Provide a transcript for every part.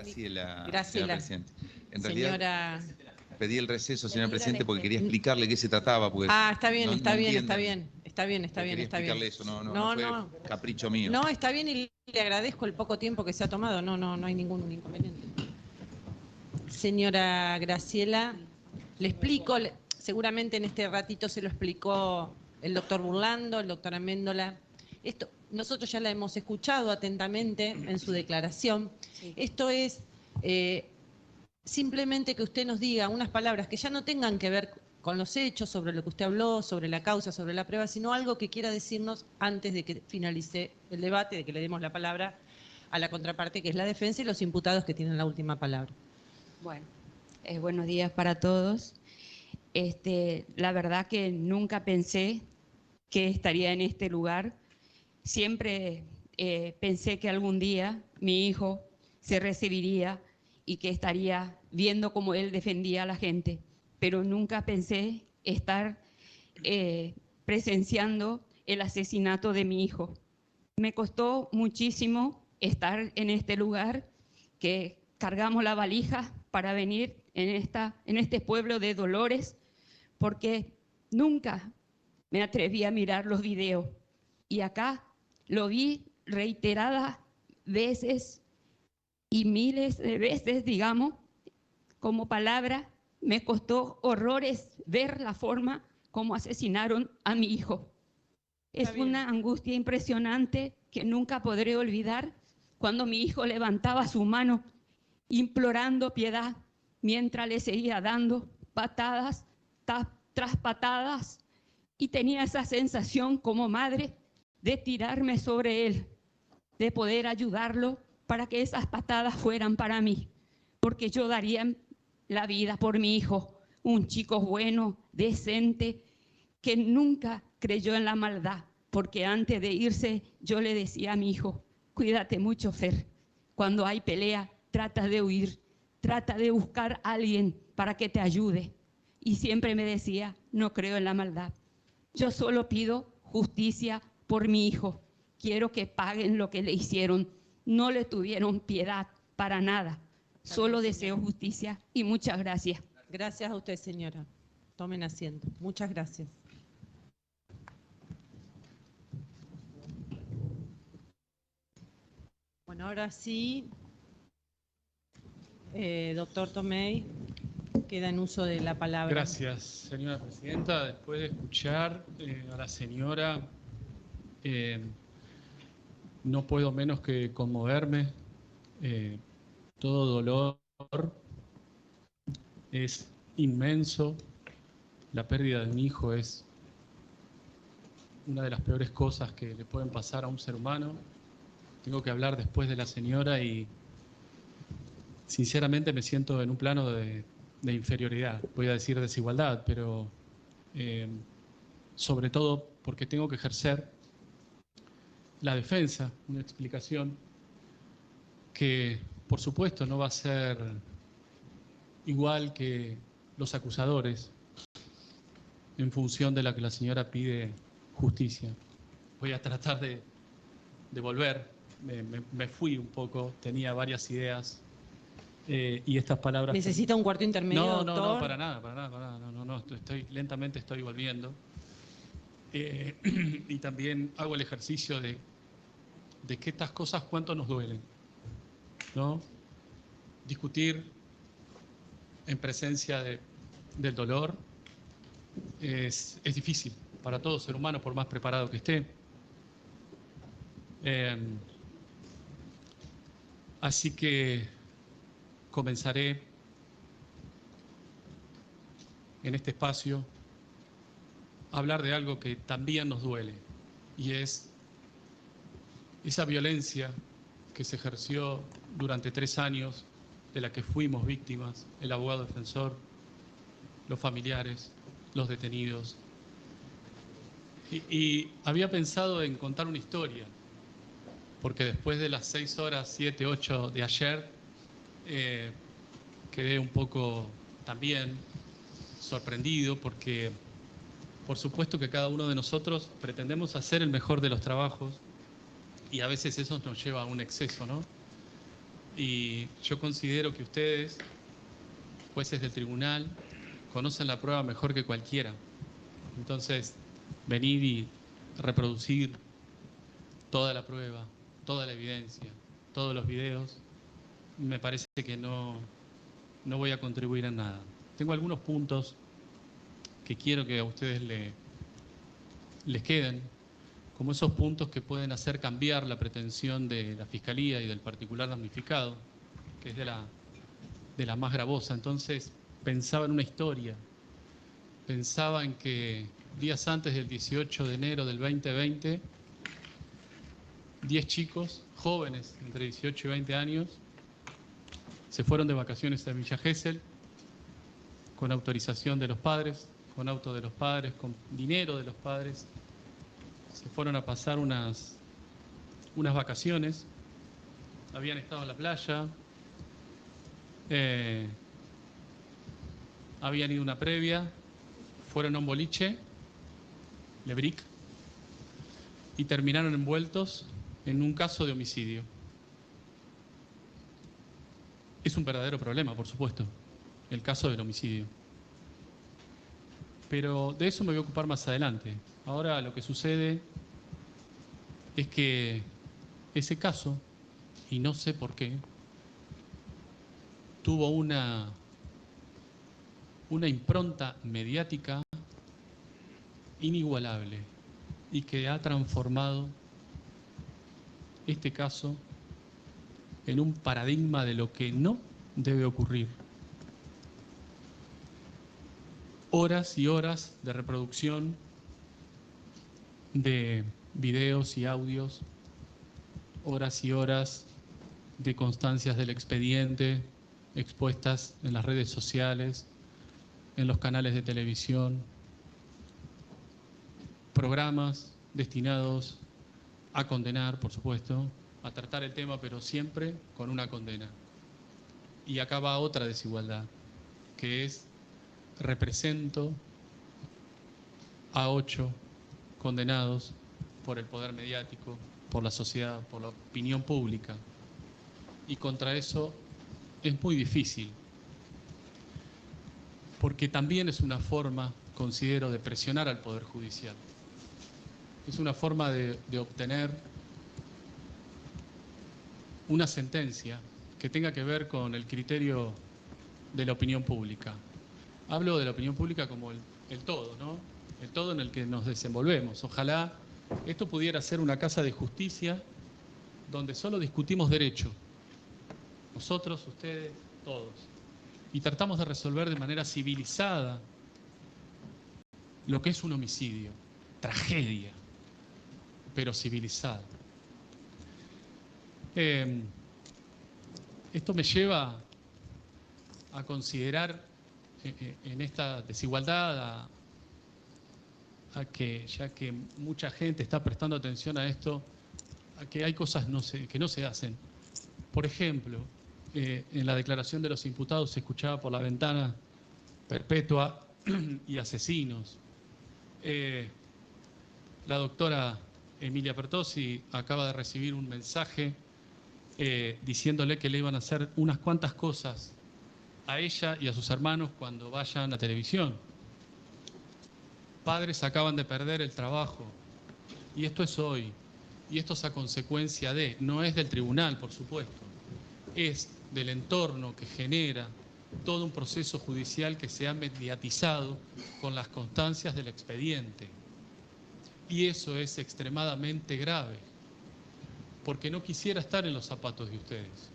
Graciela, señora Presidente. En Señora... realidad, pedí el receso, señora Presidente, porque quería explicarle qué se trataba. Porque está bien, no, está no bien, entienden. está bien. Quería explicarle eso, no fue capricho mío. No, está bien y le agradezco el poco tiempo que se ha tomado, no hay ningún inconveniente. Señora Graciela, le explico, seguramente en este ratito se lo explicó el doctor Burlando, el doctor Améndola. Esto, nosotros ya la hemos escuchado atentamente en su declaración. Sí. Esto es simplemente que usted nos diga unas palabras que ya no tengan que ver con los hechos, sobre lo que usted habló, sobre la causa, sobre la prueba, sino algo que quiera decirnos antes de que finalice el debate, de que le demos la palabra a la contraparte, que es la defensa, y los imputados que tienen la última palabra. Bueno, buenos días para todos. La verdad que nunca pensé que estaría en este lugar. Siempre pensé que algún día mi hijo se recibiría y que estaría viendo cómo él defendía a la gente, pero nunca pensé estar presenciando el asesinato de mi hijo. Me costó muchísimo estar en este lugar, que cargamos la valija para venir en este pueblo de dolores, porque nunca me atreví a mirar los videos. Y acá lo vi reiteradas veces y miles de veces, digamos, como palabra. Me costó horrores ver la forma como asesinaron a mi hijo. Es una angustia impresionante que nunca podré olvidar, cuando mi hijo levantaba su mano implorando piedad, mientras le seguía dando patadas tras patadas, y tenía esa sensación como madre de tirarme sobre él, de poder ayudarlo para que esas patadas fueran para mí, porque yo daría la vida por mi hijo, un chico bueno, decente, que nunca creyó en la maldad, porque antes de irse yo le decía a mi hijo: cuídate mucho, Fer, cuando hay pelea trata de huir, trata de buscar a alguien para que te ayude. Y siempre me decía: no creo en la maldad, yo solo pido justicia por mi hijo, quiero que paguen lo que le hicieron, no le tuvieron piedad para nada, solo deseo justicia. Y muchas gracias. Gracias a usted, señora. Tomen asiento. Muchas gracias. Bueno, ahora sí, doctor Tomei, queda en uso de la palabra. Gracias, señora presidenta. Después de escuchar a la señora, no puedo menos que conmoverme. Todo dolor es inmenso. La pérdida de un hijo es una de las peores cosas que le pueden pasar a un ser humano. Tengo que hablar después de la señora y sinceramente me siento en un plano de inferioridad. Voy a decir desigualdad, pero sobre todo porque tengo que ejercer la defensa, una explicación que por supuesto no va a ser igual que los acusadores, en función de la que la señora pide justicia. Voy a tratar de volver. Me fui un poco, tenía varias ideas y estas palabras... ¿Necesita un cuarto intermedio, doctor? No, para nada, no, lentamente estoy volviendo. Y también hago el ejercicio de que estas cosas cuánto nos duelen, ¿no? Discutir en presencia del dolor es difícil para todo ser humano, por más preparado que esté. Así que comenzaré en este espacio a hablar de algo que también nos duele, y es esa violencia que se ejerció durante 3 años, de la que fuimos víctimas, el abogado defensor, los familiares, los detenidos. Y había pensado en contar una historia, porque después de las 6 horas, 7, 8 de ayer, quedé un poco también sorprendido, porque por supuesto que cada uno de nosotros pretendemos hacer el mejor de los trabajos y a veces eso nos lleva a un exceso, ¿no? Y yo considero que ustedes, jueces del tribunal, conocen la prueba mejor que cualquiera. Entonces, venir y reproducir toda la prueba, toda la evidencia, todos los videos, me parece que no voy a contribuir en nada. Tengo algunos puntos que quiero que a ustedes les queden, como esos puntos que pueden hacer cambiar la pretensión de la Fiscalía y del particular damnificado, que es de la más gravosa. Entonces, pensaba en una historia, pensaba en que días antes del 18 de enero del 2020, 10 chicos, jóvenes, entre 18 y 20 años, se fueron de vacaciones a Villa Gesell, con autorización de los padres, con auto de los padres, con dinero de los padres. Se fueron a pasar unas vacaciones, habían estado en la playa, habían ido a una previa, fueron a un boliche, Lebric, y terminaron envueltos en un caso de homicidio. Es un verdadero problema, por supuesto, el caso del homicidio. Pero de eso me voy a ocupar más adelante. Ahora lo que sucede es que ese caso, y no sé por qué, tuvo una impronta mediática inigualable y que ha transformado este caso en un paradigma de lo que no debe ocurrir. Horas y horas de reproducción de videos y audios, horas y horas de constancias del expediente expuestas en las redes sociales, en los canales de televisión, programas destinados a condenar, por supuesto, a tratar el tema, pero siempre con una condena. Y acá va otra desigualdad, que es: represento a 8 condenados por el poder mediático, por la sociedad, por la opinión pública. Y contra eso es muy difícil, porque también es una forma, considero, de presionar al Poder Judicial. Es una forma de obtener una sentencia que tenga que ver con el criterio de la opinión pública. Hablo de la opinión pública como el todo, ¿no? El todo en el que nos desenvolvemos. Ojalá esto pudiera ser una casa de justicia donde solo discutimos derecho. Nosotros, ustedes, todos. Y tratamos de resolver de manera civilizada lo que es un homicidio. Tragedia, pero civilizada. Esto me lleva a considerar en esta desigualdad a que, ya que mucha gente está prestando atención a esto, a que hay cosas que no se hacen. Por ejemplo, en la declaración de los imputados se escuchaba por la ventana perpetua y asesinos. La doctora Emilia Pertossi acaba de recibir un mensaje diciéndole que le iban a hacer unas cuantas cosas a ella y a sus hermanos cuando vayan a televisión. Padres acaban de perder el trabajo, y esto es hoy, y esto es a consecuencia de, no es del tribunal, por supuesto, es del entorno que genera todo un proceso judicial que se ha mediatizado con las constancias del expediente. Y eso es extremadamente grave, porque no quisiera estar en los zapatos de ustedes.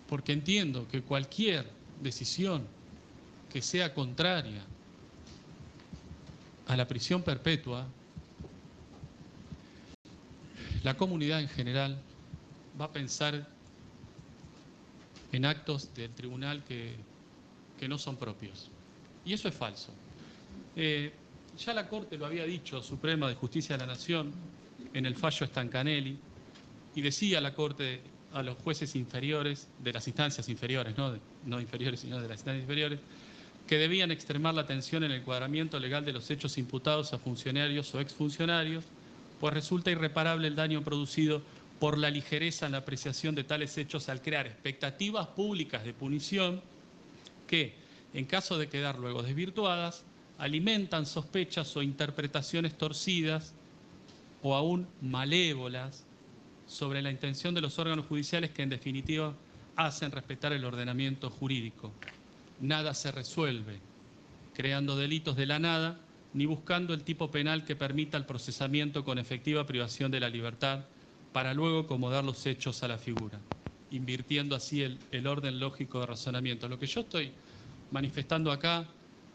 Porque entiendo que cualquier decisión que sea contraria a la prisión perpetua, la comunidad en general va a pensar en actos del tribunal que no son propios. Y eso es falso. Ya la Corte lo había dicho, Suprema de Justicia de la Nación, en el fallo Stancanelli, y decía la Corte a los jueces inferiores, de las instancias inferiores, no inferiores, sino de las instancias inferiores, que debían extremar la atención en el encuadramiento legal de los hechos imputados a funcionarios o exfuncionarios, pues resulta irreparable el daño producido por la ligereza en la apreciación de tales hechos al crear expectativas públicas de punición que, en caso de quedar luego desvirtuadas, alimentan sospechas o interpretaciones torcidas o aún malévolas sobre la intención de los órganos judiciales que, en definitiva, hacen respetar el ordenamiento jurídico. Nada se resuelve creando delitos de la nada, ni buscando el tipo penal que permita el procesamiento con efectiva privación de la libertad para luego acomodar los hechos a la figura, invirtiendo así el orden lógico de razonamiento. Lo que yo estoy manifestando acá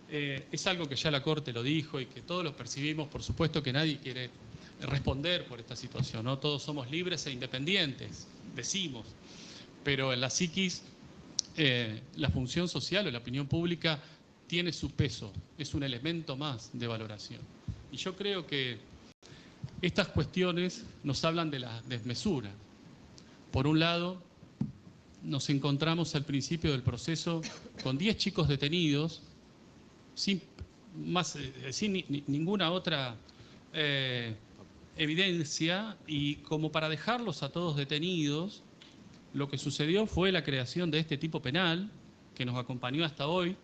es algo que ya la Corte lo dijo y que todos lo percibimos. Por supuesto que nadie quiere responder por esta situación, ¿no? Todos somos libres e independientes, decimos, pero en la psiquis la función social o la opinión pública tiene su peso, es un elemento más de valoración. Y yo creo que estas cuestiones nos hablan de la desmesura. Por un lado, nos encontramos al principio del proceso con 10 chicos detenidos, sin ninguna otra evidencia, y como para dejarlos a todos detenidos, lo que sucedió fue la creación de este tipo penal, que nos acompañó hasta hoy.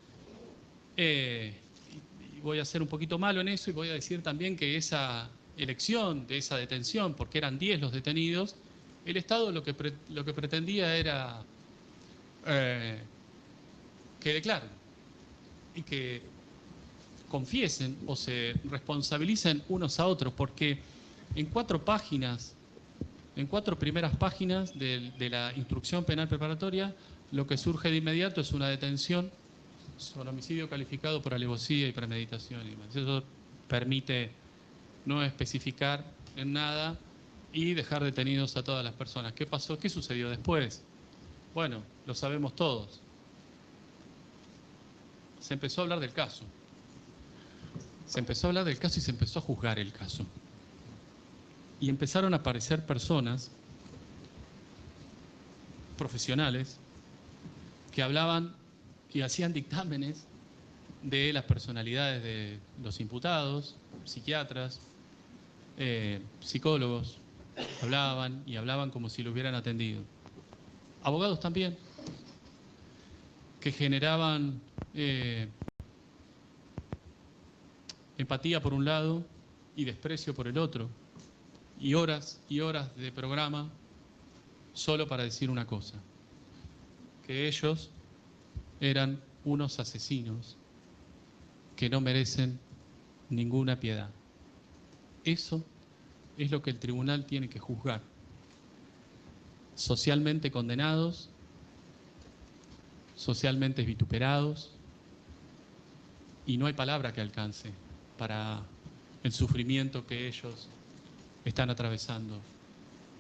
Y voy a ser un poquito malo en eso y voy a decir también que esa elección de esa detención, porque eran 10 los detenidos, el Estado lo que pretendía era que declaren y que confiesen o se responsabilicen unos a otros, porque en 4 páginas, en 4 primeras páginas de la instrucción penal preparatoria, lo que surge de inmediato es una detención sobre homicidio calificado por alevosía y premeditación. Eso permite no especificar en nada y dejar detenidos a todas las personas. ¿Qué pasó? ¿Qué sucedió después? Bueno, lo sabemos todos. Se empezó a hablar del caso. Se empezó a hablar del caso y se empezó a juzgar el caso. Y empezaron a aparecer personas profesionales que hablaban y hacían dictámenes de las personalidades de los imputados, psiquiatras, psicólogos, hablaban como si lo hubieran atendido. Abogados también, que generaban empatía por un lado y desprecio por el otro, y horas de programa solo para decir una cosa, que ellos eran unos asesinos que no merecen ninguna piedad. Eso es lo que el tribunal tiene que juzgar. Socialmente condenados, socialmente vituperados, y no hay palabra que alcance para el sufrimiento que ellos están atravesando.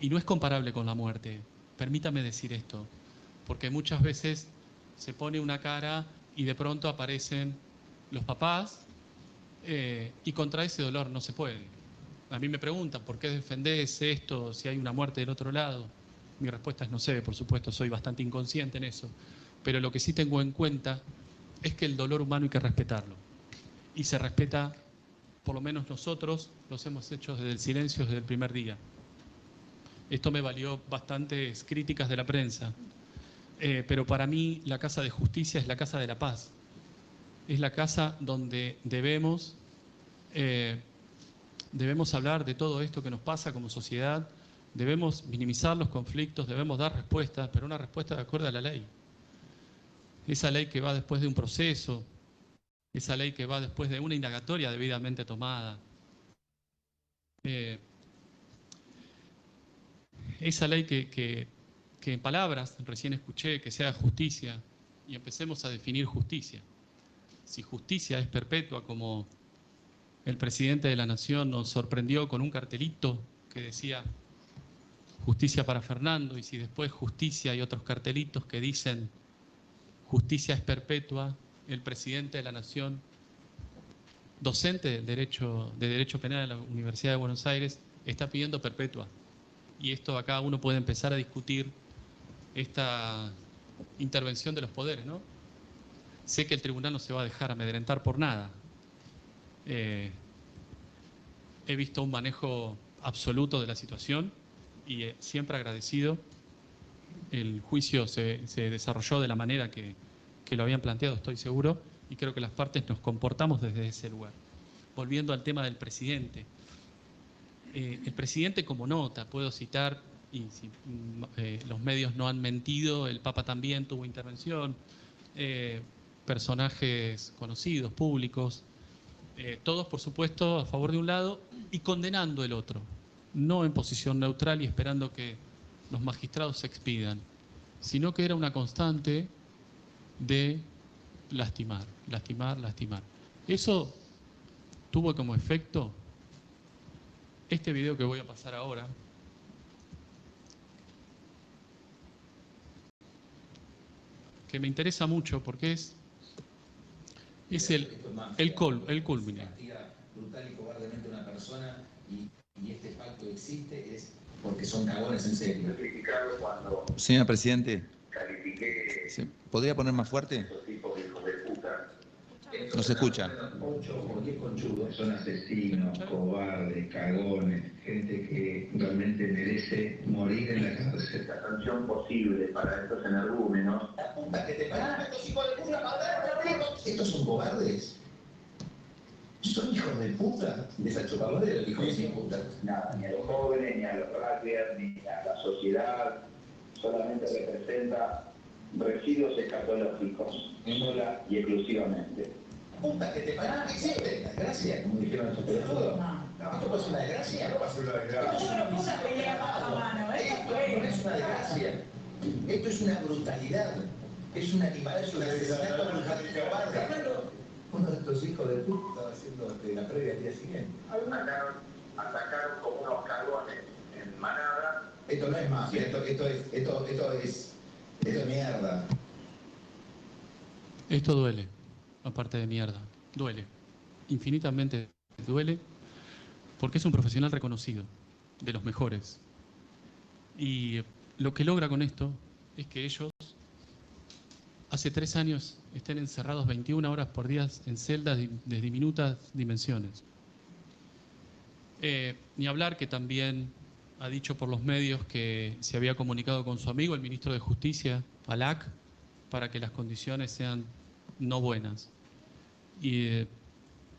Y no es comparable con la muerte. Permítame decir esto, porque muchas veces se pone una cara y de pronto aparecen los papás y contra ese dolor no se puede. A mí me preguntan, ¿por qué defendés esto si hay una muerte del otro lado? Mi respuesta es no sé, por supuesto, soy bastante inconsciente en eso. Pero lo que sí tengo en cuenta es que el dolor humano hay que respetarlo. Y se respeta, por lo menos nosotros, los hemos hecho desde el silencio desde el primer día. Esto me valió bastantes críticas de la prensa. Pero para mí la Casa de Justicia es la Casa de la Paz. Es la casa donde debemos hablar de todo esto que nos pasa como sociedad, debemos minimizar los conflictos, debemos dar respuestas, pero una respuesta de acuerdo a la ley. Esa ley que va después de un proceso, esa ley que va después de una indagatoria debidamente tomada. Esa ley que en palabras recién escuché, que sea justicia, y empecemos a definir justicia. Si justicia es perpetua, como el presidente de la Nación nos sorprendió con un cartelito que decía justicia para Fernando, y si después justicia y otros cartelitos que dicen justicia es perpetua, el presidente de la Nación, docente de Derecho Penal de la Universidad de Buenos Aires, está pidiendo perpetua. Y esto acá uno puede empezar a discutir esta intervención de los poderes, ¿no? Sé que el tribunal no se va a dejar amedrentar por nada. He visto un manejo absoluto de la situación y siempre agradecido. El juicio se desarrolló de la manera que lo habían planteado, estoy seguro, y creo que las partes nos comportamos desde ese lugar. Volviendo al tema del presidente. El presidente como nota, puedo citar, y si los medios no han mentido, el Papa también tuvo intervención, personajes conocidos, públicos, todos por supuesto a favor de un lado y condenando el otro, no en posición neutral y esperando que los magistrados se expidan, sino que era una constante de lastimar, lastimar, lastimar. Eso tuvo como efecto este video que voy a pasar ahora, que me interesa mucho porque es el culmine. Brutal y cobardemente una persona y este pacto existe es porque son cagones en serio. Señor presidente, Califiqué ¿podría poner más fuerte? estos tipos de hijos de puta. No se escucha. 8 o 10 conchudos son asesinos, cobardes, cagones, gente que realmente merece morir en la cárcel. La sanción posible para estos energúmenos. La puta que te parió, estos hijos de puta, estos son cobardes. Son hijos de puta. Desachupadores, hijos de puta. Nada, ni a los jóvenes, ni a los rugbyers, ni a la sociedad. Solamente representa residuos escatológicos, sola y exclusivamente. Puta que te parió, existe. Desgracia, como dijeron estos pelotudos. ¿Esto puede ser una desgracia? No va a ser una desgracia. Esto no es una pelea mano a mano. Esto no es una desgracia. Esto es una brutalidad. Es un animal, es un asesinato brutal y cobarde. Uno de estos hijos de puta estaba haciendo la previa al día siguiente. Atacaron como unos cagones en manada. Esto no es mafia, esto es mierda. Esto duele, aparte de mierda, duele, infinitamente duele, porque es un profesional reconocido, de los mejores. Y lo que logra con esto es que ellos, hace 3 años, estén encerrados 21 horas por día en celdas de diminutas dimensiones. Ni hablar que también ha dicho por los medios que se había comunicado con su amigo, el ministro de Justicia, Alac, para que las condiciones sean no buenas. Y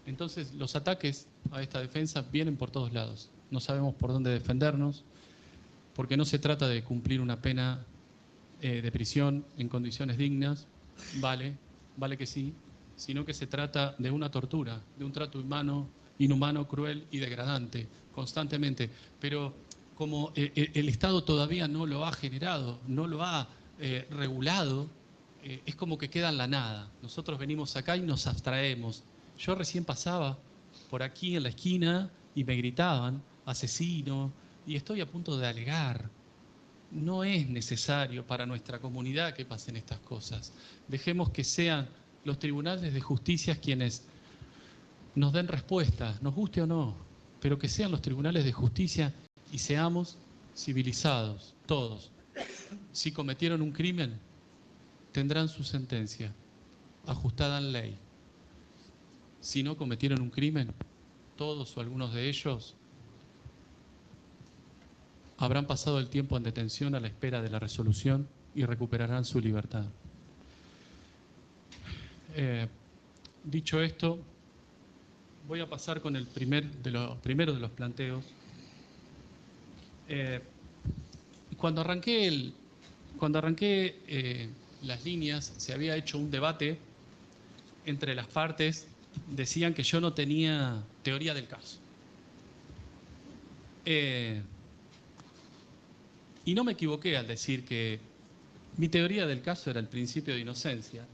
entonces los ataques a esta defensa vienen por todos lados. No sabemos por dónde defendernos, porque no se trata de cumplir una pena de prisión en condiciones dignas, vale que sí, sino que se trata de una tortura, de un trato inhumano, cruel y degradante, constantemente. Pero como el Estado todavía no lo ha generado, no lo ha regulado, es como que queda en la nada. Nosotros venimos acá y nos abstraemos. Yo recién pasaba por aquí en la esquina y me gritaban, asesino, y estoy a punto de alegar. No es necesario para nuestra comunidad que pasen estas cosas. Dejemos que sean los tribunales de justicia quienes nos den respuestas, nos guste o no, pero que sean los tribunales de justicia y seamos civilizados, todos. Si cometieron un crimen, tendrán su sentencia, ajustada en ley. Si no cometieron un crimen, todos o algunos de ellos habrán pasado el tiempo en detención a la espera de la resolución y recuperarán su libertad. Dicho esto, voy a pasar con el primero de los planteos. Cuando arranqué las líneas, se había hecho un debate entre las partes. Decían que yo no tenía teoría del caso. Y no me equivoqué al decir que mi teoría del caso era el principio de inocencia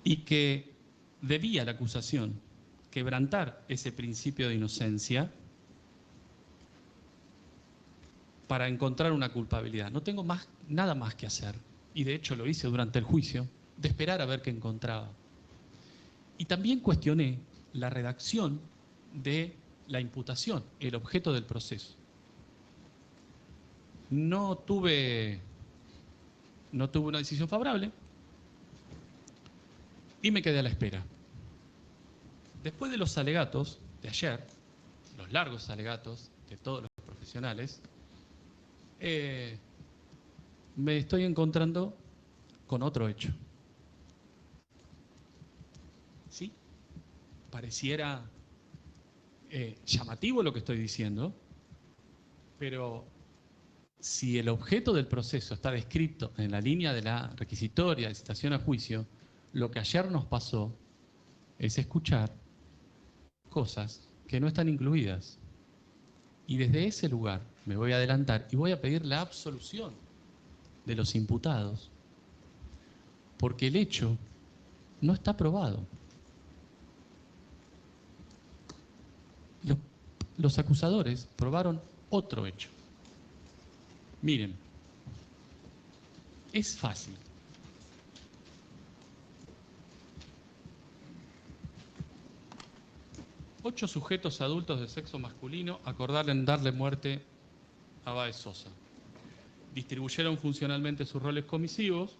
y que debía la acusación quebrantar ese principio de inocencia para encontrar una culpabilidad. No tengo nada más que hacer, y de hecho lo hice durante el juicio, de esperar a ver qué encontraba. Y también cuestioné la redacción de la imputación, el objeto del proceso. No tuve una decisión favorable y me quedé a la espera. Después de los alegatos de ayer, los largos alegatos de todos los profesionales, Me estoy encontrando con otro hecho. ¿Sí? Pareciera llamativo lo que estoy diciendo, pero si el objeto del proceso está descrito en la línea de la requisitoria de citación a juicio, lo que ayer nos pasó es escuchar cosas que no están incluidas. Y desde ese lugar me voy a adelantar y voy a pedir la absolución de los imputados, porque el hecho no está probado. Los acusadores probaron otro hecho. Miren, es fácil. Ocho sujetos adultos de sexo masculino acordaron darle muerte a Báez Sosa. Distribuyeron funcionalmente sus roles comisivos,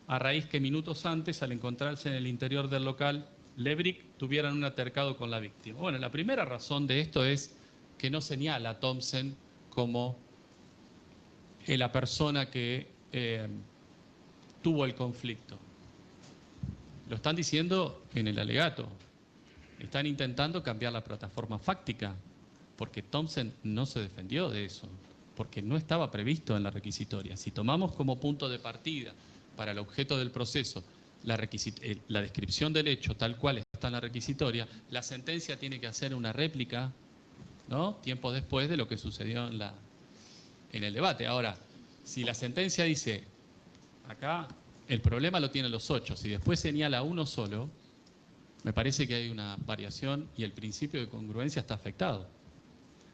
a raíz que minutos antes, al encontrarse en el interior del local, Lebrick tuvieran un altercado con la víctima. Bueno, la primera razón de esto es que no señala a Thompson como la persona que tuvo el conflicto. Lo están diciendo en el alegato. Están intentando cambiar la plataforma fáctica, porque Thompson no se defendió de eso, porque no estaba previsto en la requisitoria. Si tomamos como punto de partida para el objeto del proceso la descripción del hecho tal cual está en la requisitoria, la sentencia tiene que hacer una réplica, ¿no?, tiempo después de lo que sucedió en el debate. Ahora, si la sentencia dice, acá el problema lo tienen los 8, si después señala uno solo, me parece que hay una variación y el principio de congruencia está afectado.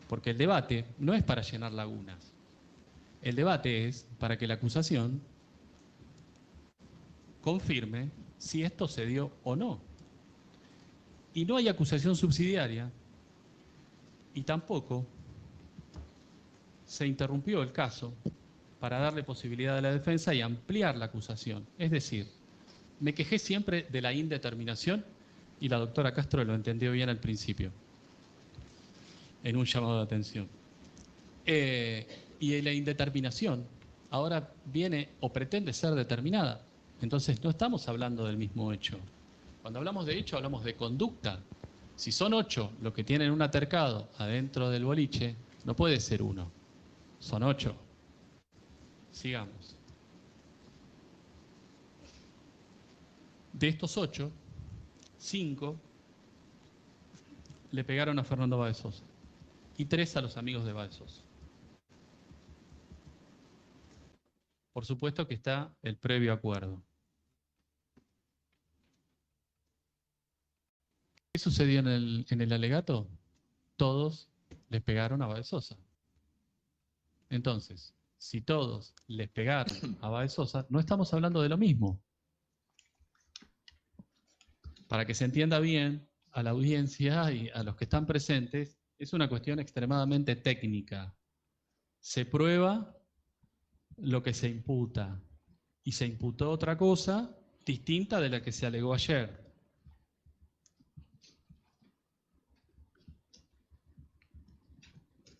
Porque el debate no es para llenar lagunas. El debate es para que la acusación confirme si esto se dio o no. Y no hay acusación subsidiaria y tampoco se interrumpió el caso para darle posibilidad a la defensa y ampliar la acusación. Es decir, me quejé siempre de la indeterminación y la doctora Castro lo entendió bien al principio, en un llamado de atención. Y la indeterminación ahora viene o pretende ser determinada. Entonces no estamos hablando del mismo hecho. Cuando hablamos de hecho, hablamos de conducta. Si son 8 los que tienen un altercado adentro del boliche, no puede ser 1. Son 8. Sigamos. De estos 8, 5 le pegaron a Fernando Báez Sosa y 3 a los amigos de Báez Sosa. Por supuesto que está el previo acuerdo. ¿Qué sucedió en el alegato? Todos les pegaron a Báez Sosa. Entonces, si todos les pegaron a Báez Sosa, no estamos hablando de lo mismo. Para que se entienda bien a la audiencia y a los que están presentes, es una cuestión extremadamente técnica. Se prueba lo que se imputa y se imputó otra cosa distinta de la que se alegó ayer.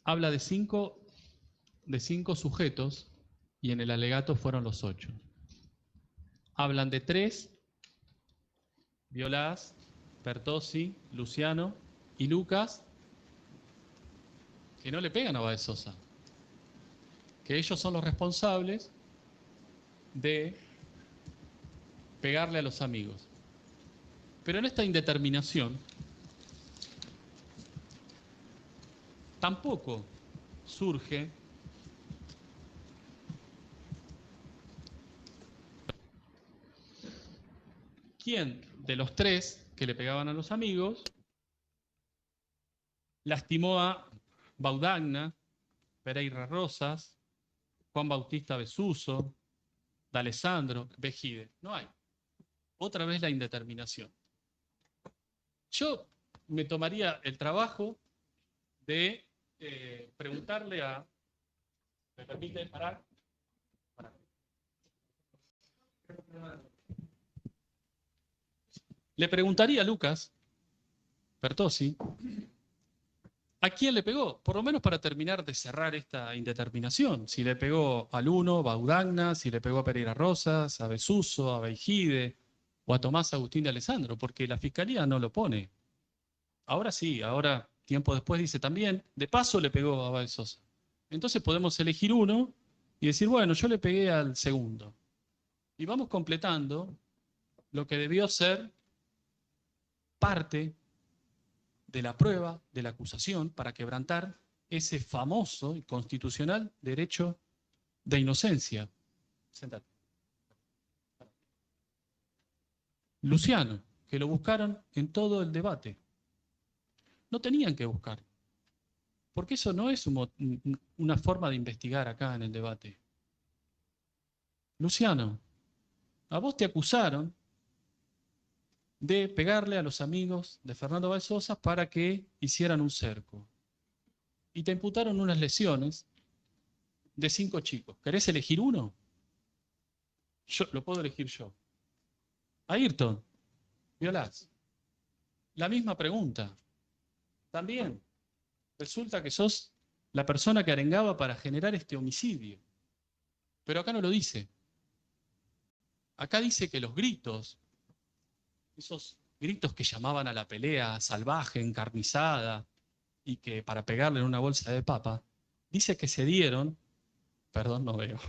Habla de cinco sujetos y en el alegato fueron los 8. Hablan de 3, Violás, Pertossi, Luciano y Lucas, que no le pegan a Báez Sosa, que ellos son los responsables de pegarle a los amigos. Pero en esta indeterminación tampoco surge quién de los 3 que le pegaban a los amigos lastimó a Baudagna, Pereira Rosas, Juan Bautista Besuso, D'Alessandro, Vejide. No hay. Otra vez la indeterminación. Yo me tomaría el trabajo de preguntarle a... ¿Me permite parar? Le preguntaría a Lucas Pertossi ¿A quién le pegó? Por lo menos para terminar de cerrar esta indeterminación. Si le pegó al Uno, Baudagna, si le pegó a Pereira Rosas, a Besuso, a Beijide o a Tomás Agustín de Alessandro, porque la Fiscalía no lo pone. Ahora sí, ahora, tiempo después, dice también, de paso le pegó a Abel Sosa. Entonces podemos elegir uno y decir, bueno, yo le pegué al segundo. Y vamos completando lo que debió ser parte de la prueba, de la acusación, para quebrantar ese famoso y constitucional derecho de inocencia. Sentate. Luciano, que lo buscaron en todo el debate. No tenían que buscar, porque eso no es una forma de investigar acá en el debate. Luciano, a vos te acusaron de pegarle a los amigos de Fernando Abel Sosa para que hicieran un cerco. Y te imputaron unas lesiones de 5 chicos. ¿Querés elegir uno? Yo lo puedo elegir yo. Ayrton, violás. La misma pregunta. También resulta que sos la persona que arengaba para generar este homicidio. Pero acá no lo dice. Acá dice que los gritos, esos gritos que llamaban a la pelea salvaje, encarnizada, y que para pegarle en una bolsa de papa, dice que se dieron, perdón, no veo,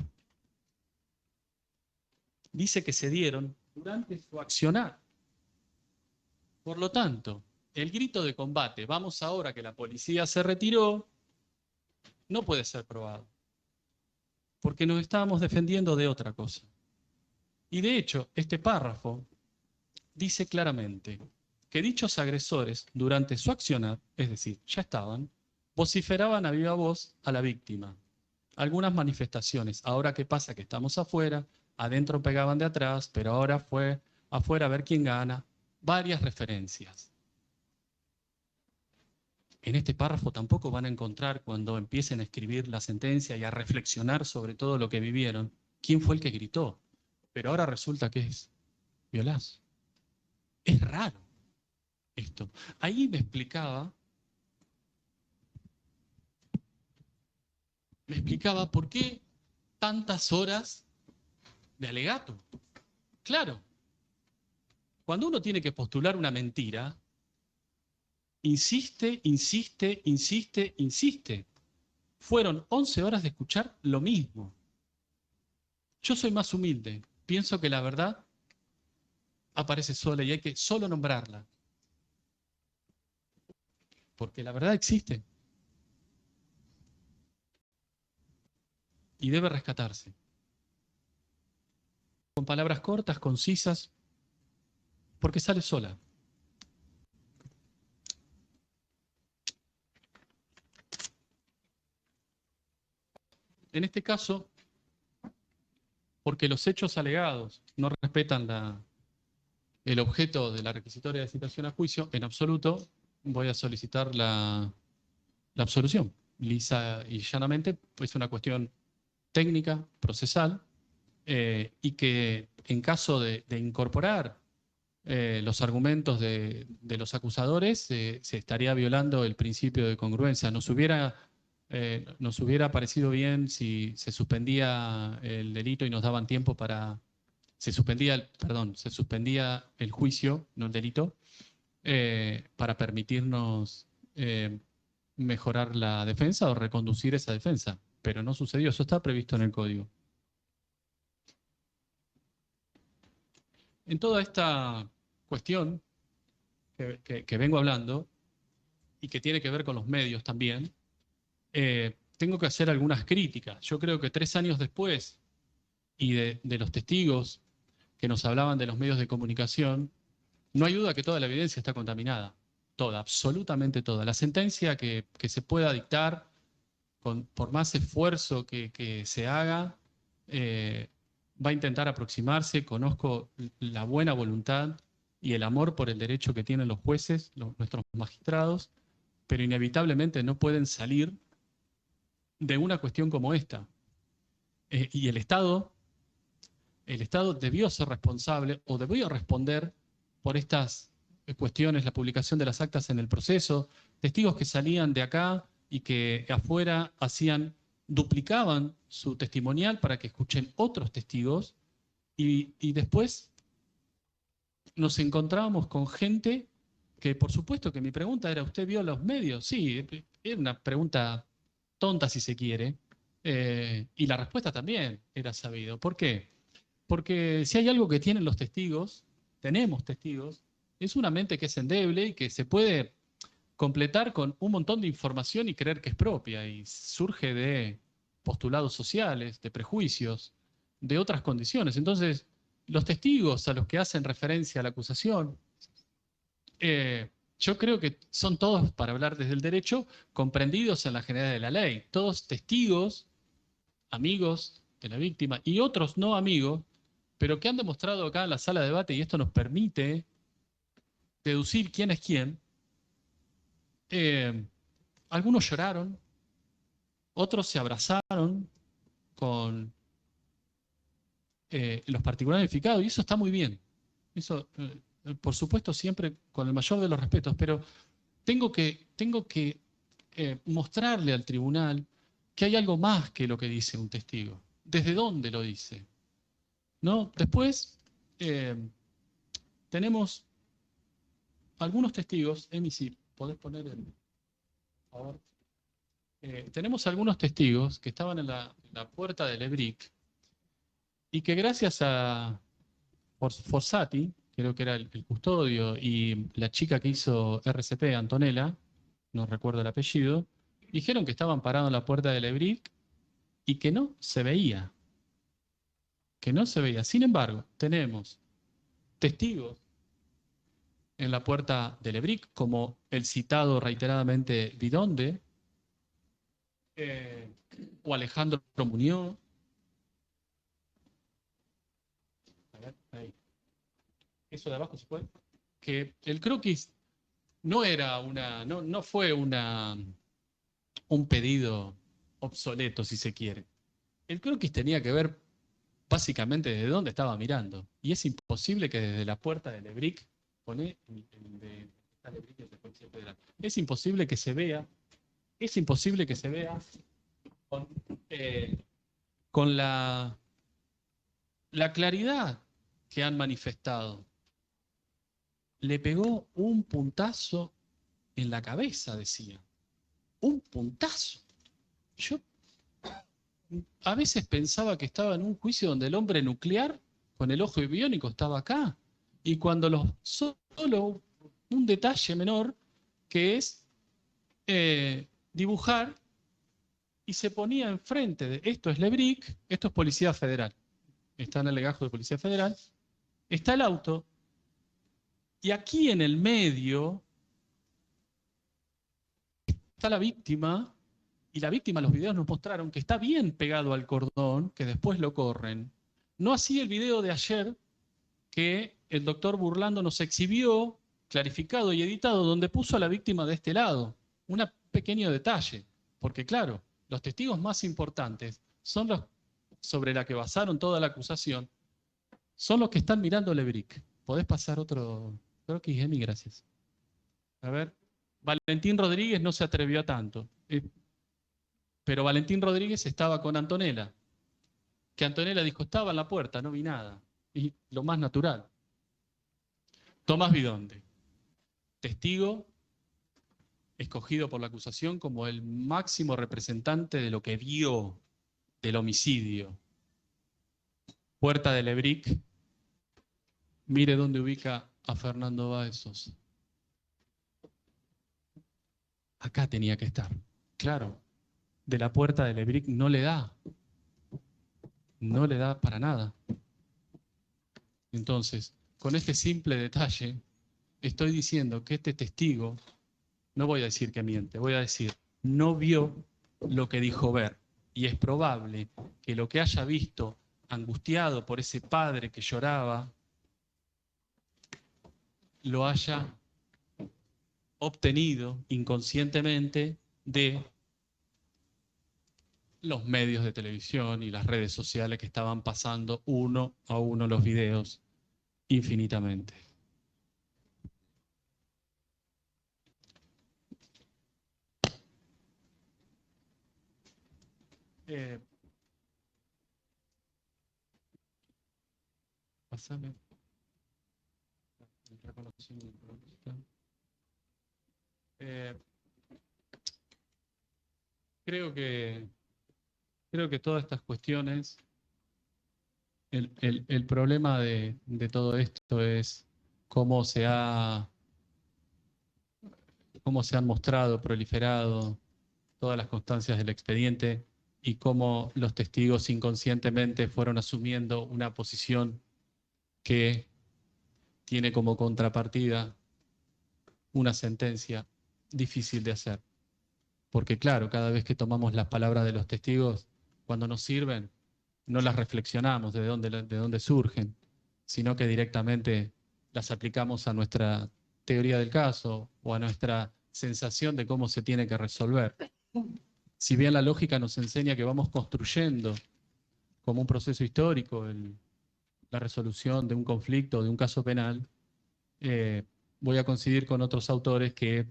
dice que se dieron durante su accionar. Por lo tanto, el grito de combate, vamos ahora que la policía se retiró, no puede ser probado, porque nos estábamos defendiendo de otra cosa. Y de hecho, este párrafo dice claramente que dichos agresores, durante su accionar, es decir, ya estaban, vociferaban a viva voz a la víctima. Algunas manifestaciones, ahora qué pasa que estamos afuera, adentro pegaban de atrás, pero ahora fue afuera a ver quién gana, varias referencias. En este párrafo tampoco van a encontrar, cuando empiecen a escribir la sentencia y a reflexionar sobre todo lo que vivieron, quién fue el que gritó. Pero ahora resulta que es violás. Es raro esto. Ahí me explicaba por qué tantas horas de alegato. Claro, cuando uno tiene que postular una mentira, insiste, insiste, insiste, insiste. Fueron 11 horas de escuchar lo mismo. Yo soy más humilde. Pienso que la verdad aparece sola y hay que solo nombrarla. Porque la verdad existe. Y debe rescatarse. Con palabras cortas, concisas, porque sale sola. En este caso, porque los hechos alegados no respetan el objeto de la requisitoria de citación a juicio, en absoluto voy a solicitar la absolución. Lisa y llanamente es una cuestión técnica, procesal, y que en caso de incorporar los argumentos de los acusadores, se estaría violando el principio de congruencia. Nos hubiera parecido bien si se suspendía el delito y nos daban tiempo para... se suspendía el juicio, no el delito, para permitirnos mejorar la defensa o reconducir esa defensa. Pero no sucedió, eso está previsto en el código. En toda esta cuestión que vengo hablando, y que tiene que ver con los medios también, tengo que hacer algunas críticas. Yo creo que 3 años después, y de los testigos que nos hablaban de los medios de comunicación, no hay duda que toda la evidencia está contaminada. Toda, absolutamente toda. La sentencia que se pueda dictar, por más esfuerzo que se haga, va a intentar aproximarse. Conozco la buena voluntad y el amor por el derecho que tienen los jueces, nuestros magistrados, pero inevitablemente no pueden salir de una cuestión como esta. Y el Estado debió ser responsable o debió responder por estas cuestiones, la publicación de las actas en el proceso, testigos que salían de acá y que afuera duplicaban su testimonial para que escuchen otros testigos, y después nos encontrábamos con gente que, por supuesto que mi pregunta era, ¿usted vio los medios? Sí, era una pregunta tonta si se quiere, y la respuesta también era sabido. ¿Por qué? Porque si hay algo que tienen los testigos, tenemos testigos, es una mente que es endeble y que se puede completar con un montón de información y creer que es propia, y surge de postulados sociales, de prejuicios, de otras condiciones. Entonces, los testigos a los que hacen referencia a la acusación, yo creo que son todos, para hablar desde el derecho, comprendidos en la generalidad de la ley. Todos testigos, amigos de la víctima y otros no amigos, pero que han demostrado acá en la sala de debate, y esto nos permite deducir quién es quién. Algunos lloraron, otros se abrazaron con los particulares identificados, y eso está muy bien. Eso, por supuesto, siempre con el mayor de los respetos, pero tengo que mostrarle al tribunal que hay algo más que lo que dice un testigo. ¿Desde dónde lo dice? ¿No? Después tenemos algunos testigos. Emi, si podés poner el... Por favor. Tenemos algunos testigos que estaban en la puerta del EBRIC y que gracias a Fossati, creo que era el custodio, y la chica que hizo RCP, Antonella, no recuerdo el apellido, dijeron que estaban parados en la puerta del EBRIC y que no se veía. Que no se veía. Sin embargo, tenemos testigos en la puerta del EBRIC, como el citado reiteradamente Vidonde, o Alejandro Muñoz. A ver, ahí. Eso de abajo se puede. Que el croquis no era no fue un pedido obsoleto, si se quiere. El croquis tenía que ver básicamente desde dónde estaba mirando. Y es imposible que desde la puerta del EBRIC, es imposible que se vea, con la claridad que han manifestado. Le pegó un puntazo en la cabeza, decía. Un puntazo. Yo a veces pensaba que estaba en un juicio donde el hombre nuclear con el ojo biónico estaba acá. Y cuando solo un detalle menor, que es dibujar, y se ponía enfrente de esto es LEBRIC, esto es Policía Federal. Está en el legajo de Policía Federal. Está el auto. Y aquí en el medio está la víctima. Y la víctima, los videos nos mostraron que está bien pegado al cordón, que después lo corren. No así el video de ayer que el doctor Burlando nos exhibió, clarificado y editado, donde puso a la víctima de este lado. Un pequeño detalle, porque claro, los testigos más importantes son los sobre la que basaron toda la acusación, son los que están mirando el EBRIC. ¿Podés pasar otro? Creo que Emi, gracias. A ver, Valentín Rodríguez no se atrevió a tanto. Pero Valentín Rodríguez estaba con Antonella, que Antonella dijo, estaba en la puerta, no vi nada. Y lo más natural. Tomás Vidonde, testigo escogido por la acusación como el máximo representante de lo que vio del homicidio. Puerta del EBRIC, mire dónde ubica a Fernando Báez Sosa. Acá tenía que estar, claro. De la puerta del EBRIC no le da para nada. Entonces, con este simple detalle, estoy diciendo que este testigo, no voy a decir que miente, voy a decir, no vio lo que dijo ver. Y es probable que lo que haya visto, angustiado por ese padre que lloraba, lo haya obtenido inconscientemente de los medios de televisión y las redes sociales que estaban pasando uno a uno los videos infinitamente. Pasame. El reconocimiento. Creo que todas estas cuestiones, el problema de todo esto es cómo se han mostrado, proliferado todas las constancias del expediente y cómo los testigos inconscientemente fueron asumiendo una posición que tiene como contrapartida una sentencia difícil de hacer. Porque claro, cada vez que tomamos las palabras de los testigos, cuando nos sirven, no las reflexionamos de dónde surgen, sino que directamente las aplicamos a nuestra teoría del caso o a nuestra sensación de cómo se tiene que resolver. Si bien la lógica nos enseña que vamos construyendo como un proceso histórico la resolución de un conflicto, de un caso penal, voy a coincidir con otros autores que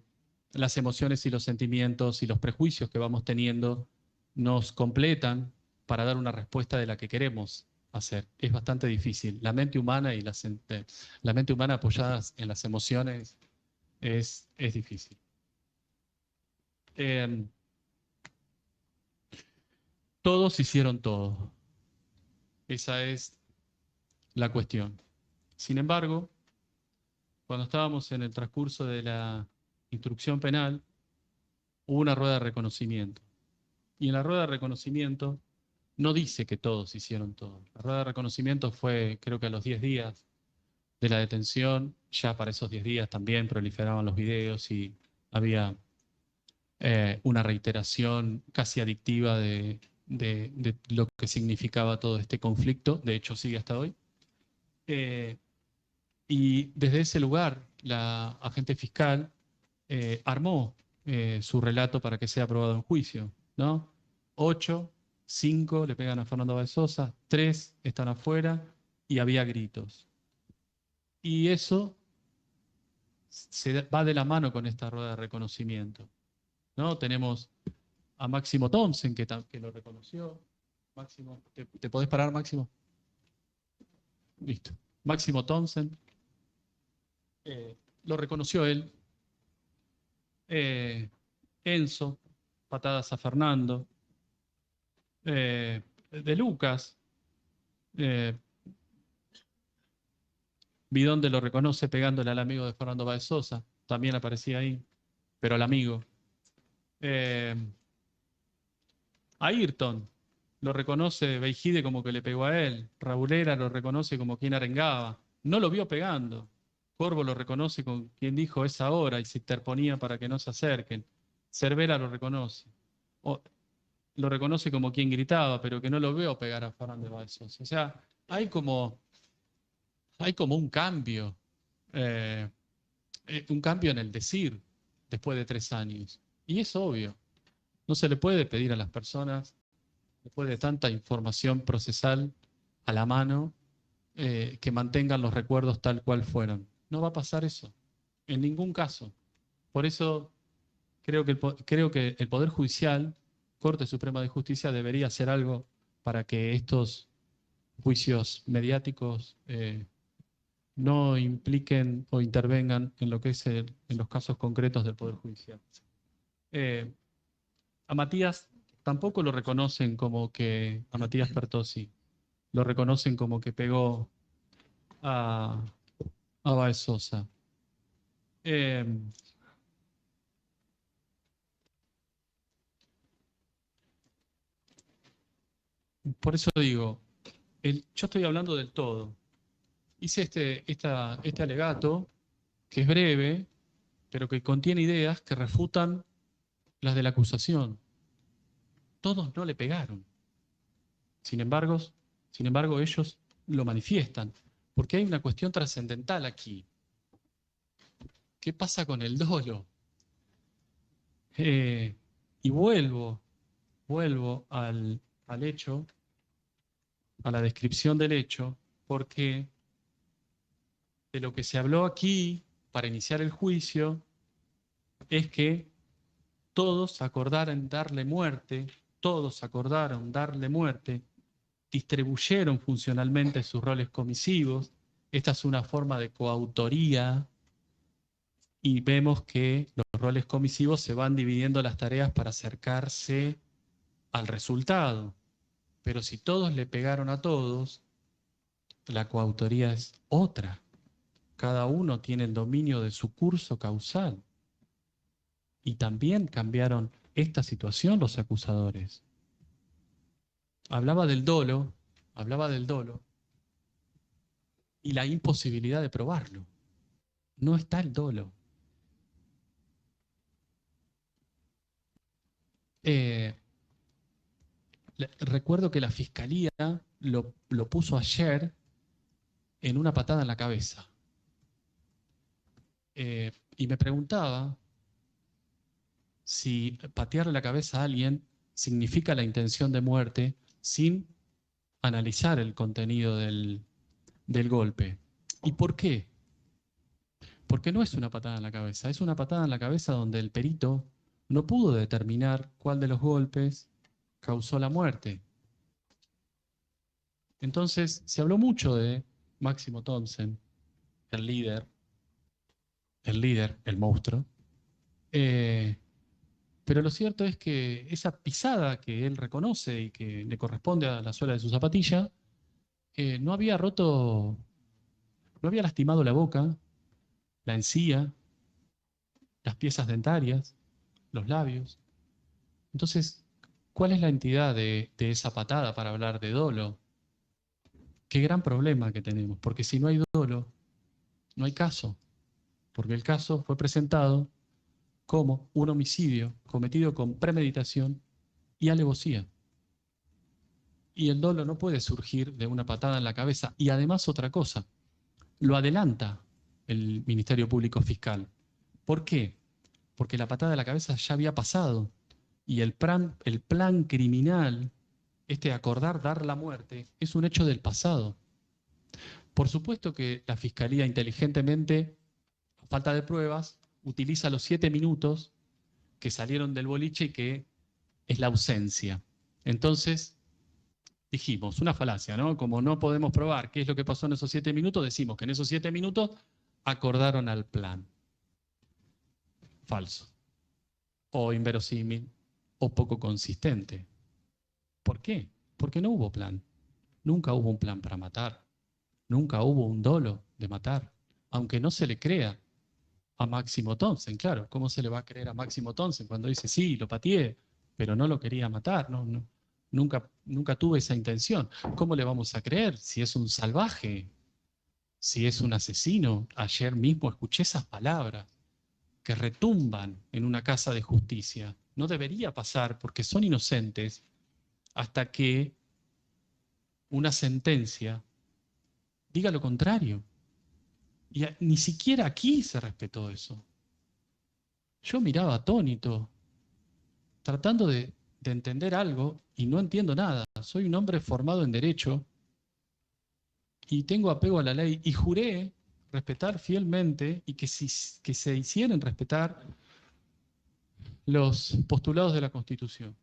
las emociones y los sentimientos y los prejuicios que vamos teniendo nos completan para dar una respuesta de la que queremos hacer. Es bastante difícil. La mente humana y la mente humana apoyada en las emociones es difícil. Todos hicieron todo. Esa es la cuestión. Sin embargo, cuando estábamos en el transcurso de la instrucción penal, hubo una rueda de reconocimiento. Y en la rueda de reconocimiento no dice que todos hicieron todo. La rueda de reconocimiento fue, creo que a los 10 días de la detención, ya para esos 10 días también proliferaban los videos y había una reiteración casi adictiva de lo que significaba todo este conflicto. De hecho, sigue hasta hoy. Y desde ese lugar, la agente fiscal armó su relato para que sea aprobado en juicio, ¿no? 8, 5 le pegan a Fernando Báez Sosa, 3 están afuera y había gritos. Y eso se va de la mano con esta rueda de reconocimiento, ¿no? Tenemos a Máximo Thompson, que lo reconoció. Máximo, ¿te podés parar, Máximo? Listo. Máximo Thompson lo reconoció él. Enzo, patadas a Fernando. De Lucas, Bidonde lo reconoce pegándole al amigo de Fernando Báez Sosa, también aparecía ahí, pero al amigo. Ayrton lo reconoce Beijide como que le pegó a él, Raulera lo reconoce como quien arengaba, no lo vio pegando. Corvo lo reconoce con quien dijo esa hora y se interponía para que no se acerquen. Cervera lo reconoce. Lo reconoce como quien gritaba, pero que no lo veo pegar a Fernando Báez Sosa. O sea, hay como un cambio en el decir después de 3 años. Y es obvio. No se le puede pedir a las personas, después de tanta información procesal a la mano, que mantengan los recuerdos tal cual fueron. No va a pasar eso, en ningún caso. Por eso creo que el Poder Judicial, Corte Suprema de Justicia, debería hacer algo para que estos juicios mediáticos no impliquen o intervengan en lo que es en los casos concretos del Poder Judicial. A Matías tampoco lo reconocen como que, a Matías Pertossi, lo reconocen como que pegó a Báez Sosa. Por eso digo, yo estoy hablando del todo. Hice este alegato, que es breve, pero que contiene ideas que refutan las de la acusación. Todos no le pegaron. Sin embargo, ellos lo manifiestan, porque hay una cuestión trascendental aquí. ¿Qué pasa con el dolo? Y vuelvo al hecho, a la descripción del hecho, porque de lo que se habló aquí para iniciar el juicio es que todos acordaran darle muerte, todos acordaron darle muerte, distribuyeron funcionalmente sus roles comisivos. Esta es una forma de coautoría y vemos que los roles comisivos se van dividiendo las tareas para acercarse al resultado. Pero si todos le pegaron a todos, la coautoría es otra. Cada uno tiene el dominio de su curso causal. Y también cambiaron esta situación los acusadores. Hablaba del dolo y la imposibilidad de probarlo. No está el dolo. Recuerdo que la fiscalía lo puso ayer en una patada en la cabeza. Y me preguntaba si patearle la cabeza a alguien significa la intención de muerte sin analizar el contenido del golpe. ¿Y por qué? Porque no es una patada en la cabeza, es una patada en la cabeza donde el perito no pudo determinar cuál de los golpes causó la muerte. Entonces, se habló mucho de Máximo Thompson, el líder, el monstruo. Pero lo cierto es que esa pisada que él reconoce y que le corresponde a la suela de su zapatilla, no había lastimado la boca, la encía, las piezas dentarias, los labios. Entonces, ¿cuál es la entidad de esa patada para hablar de dolo? Qué gran problema que tenemos, porque si no hay dolo, no hay caso, porque el caso fue presentado como un homicidio cometido con premeditación y alevosía. Y el dolo no puede surgir de una patada en la cabeza. Y además otra cosa, lo adelanta el Ministerio Público Fiscal. ¿Por qué? Porque la patada de la cabeza ya había pasado y el plan criminal, acordar dar la muerte, es un hecho del pasado. Por supuesto que la Fiscalía inteligentemente, a falta de pruebas, utiliza los 7 minutos que salieron del boliche y que es la ausencia. Entonces, dijimos, una falacia, ¿no? Como no podemos probar qué es lo que pasó en esos 7 minutos, decimos que en esos 7 minutos acordaron al plan. Falso. O inverosímil, o poco consistente. ¿Por qué? Porque no hubo plan. Nunca hubo un plan para matar. Nunca hubo un dolo de matar. Aunque no se le crea a Máximo Thompson, claro. ¿Cómo se le va a creer a Máximo Thompson cuando dice, sí, lo pateé, pero no lo quería matar? Nunca tuve esa intención. ¿Cómo le vamos a creer si es un salvaje? Si es un asesino. Ayer mismo escuché esas palabras que retumban en una casa de justicia. No debería pasar porque son inocentes hasta que una sentencia diga lo contrario. Y ni siquiera aquí se respetó eso. Yo miraba atónito, tratando de entender algo y no entiendo nada. Soy un hombre formado en Derecho y tengo apego a la ley y juré respetar fielmente y que se hicieran respetar los postulados de la Constitución.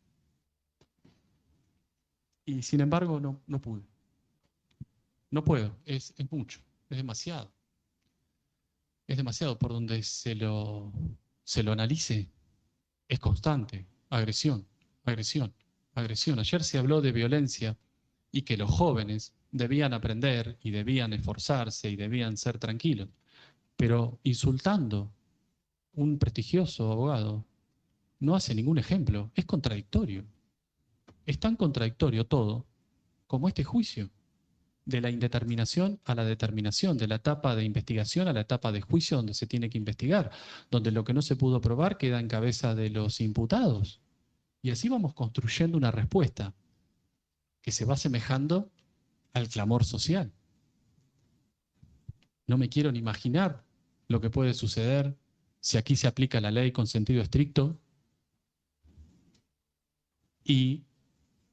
Y sin embargo no pude. No puedo, es mucho, es demasiado. Es demasiado por donde se lo analice. Es constante, agresión, agresión, agresión. Ayer se habló de violencia y que los jóvenes debían aprender y debían esforzarse y debían ser tranquilos. Pero insultando un prestigioso abogado no hace ningún ejemplo, es contradictorio. Es tan contradictorio todo como este juicio. De la indeterminación a la determinación, de la etapa de investigación a la etapa de juicio donde se tiene que investigar, donde lo que no se pudo probar queda en cabeza de los imputados. Y así vamos construyendo una respuesta que se va asemejando al clamor social. No me quiero ni imaginar lo que puede suceder si aquí se aplica la ley con sentido estricto y,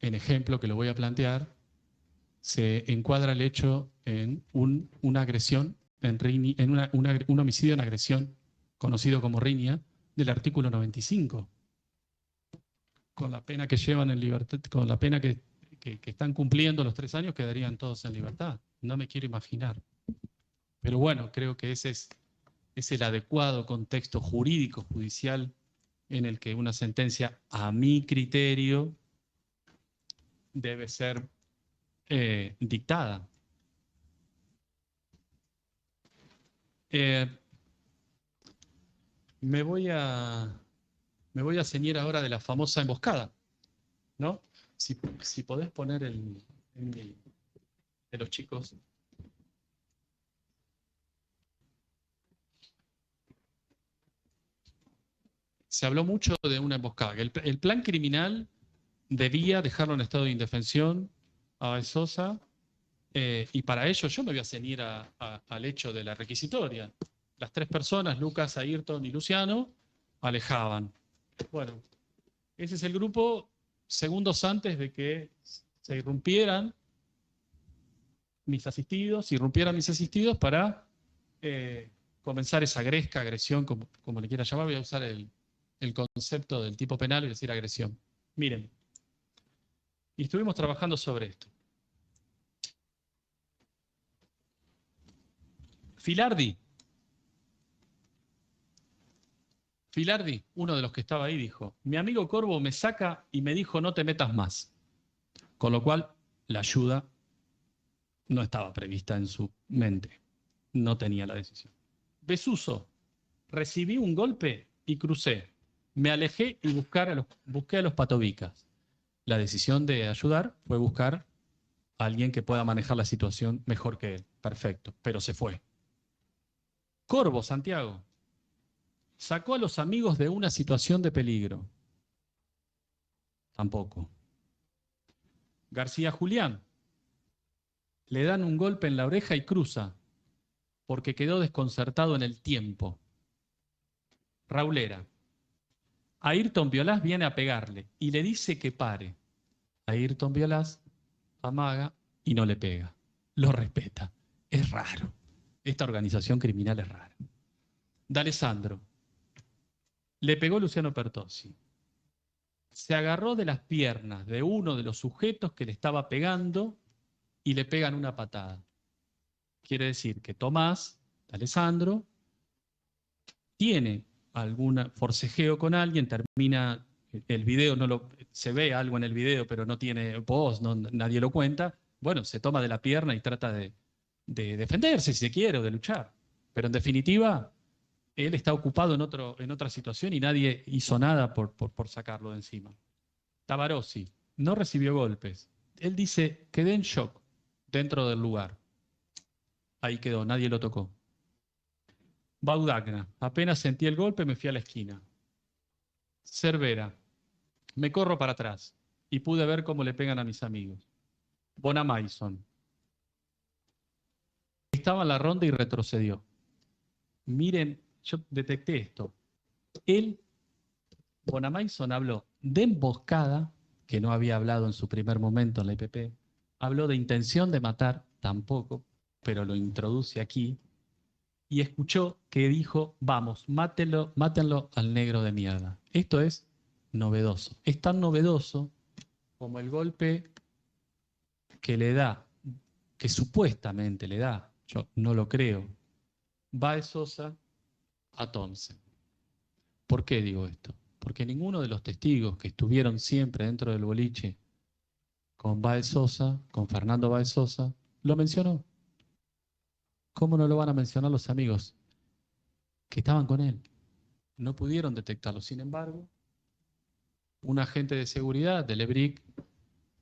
en ejemplo que lo voy a plantear, se encuadra el hecho en una agresión, un homicidio en agresión, conocido como riña, del artículo 95. con la pena que llevan en libertad, con la pena que están cumpliendo los 3 años, quedarían todos en libertad. No me quiero imaginar. Pero bueno, creo que ese es el adecuado contexto jurídico, judicial, en el que una sentencia, a mi criterio, debe ser dictada. Me voy a ceñir ahora de la famosa emboscada, ¿no? Si podés poner de los chicos. Se habló mucho de una emboscada. El plan criminal debía dejarlo en estado de indefensión a Baez Sosa, y para ello yo me voy a ceñir al hecho de la requisitoria. Las 3 personas, Lucas, Ayrton y Luciano, alejaban. Bueno, ese es el grupo segundos antes de que se irrumpieran mis asistidos para comenzar esa gresca, agresión, como le quiera llamar. Voy a usar el concepto del tipo penal y decir agresión. Miren, y estuvimos trabajando sobre esto. Filardi, uno de los que estaba ahí, dijo: mi amigo Corvo me saca y me dijo no te metas más. Con lo cual, la ayuda no estaba prevista en su mente. No tenía la decisión. Besuso, recibí un golpe y crucé. Me alejé y busqué a los patobicas. La decisión de ayudar fue buscar a alguien que pueda manejar la situación mejor que él. Perfecto, pero se fue. Corvo, Santiago, sacó a los amigos de una situación de peligro. Tampoco. García Julián, le dan un golpe en la oreja y cruza, porque quedó desconcertado en el tiempo. Raulera, Ayrton Violás viene a pegarle y le dice que pare. Ayrton Violás amaga y no le pega. Lo respeta. Es raro. Esta organización criminal es rara. D'Alessandro, le pegó Luciano Pertossi. Se agarró de las piernas de uno de los sujetos que le estaba pegando y le pegan una patada. Quiere decir que Tomás, D'Alessandro, tiene algún forcejeo con alguien, termina el video, se ve algo en el video, pero no tiene voz, nadie lo cuenta. Bueno, se toma de la pierna y trata de defenderse, si se quiere, o de luchar. Pero en definitiva, él está ocupado en otra situación y nadie hizo nada por sacarlo de encima. Tabarossi no recibió golpes. Él dice: quedé en shock dentro del lugar. Ahí quedó, nadie lo tocó. Baudagna, apenas sentí el golpe me fui a la esquina. Cervera, me corro para atrás y pude ver cómo le pegan a mis amigos. Bonamaison, estaba en la ronda y retrocedió. Miren, yo detecté esto. Bonamaison habló de emboscada, que no había hablado en su primer momento en la IPP. Habló de intención de matar, tampoco, pero lo introduce aquí. Y escuchó que dijo: vamos, mátenlo al negro de mierda. Esto es novedoso. Es tan novedoso como el golpe que le da, que supuestamente le da, yo no lo creo, Baez Sosa a Thompson. ¿Por qué digo esto? Porque ninguno de los testigos que estuvieron siempre dentro del boliche con Baez Sosa, con Fernando Baez Sosa, lo mencionó. ¿Cómo no lo van a mencionar los amigos que estaban con él? No pudieron detectarlo. Sin embargo, un agente de seguridad del EBRIC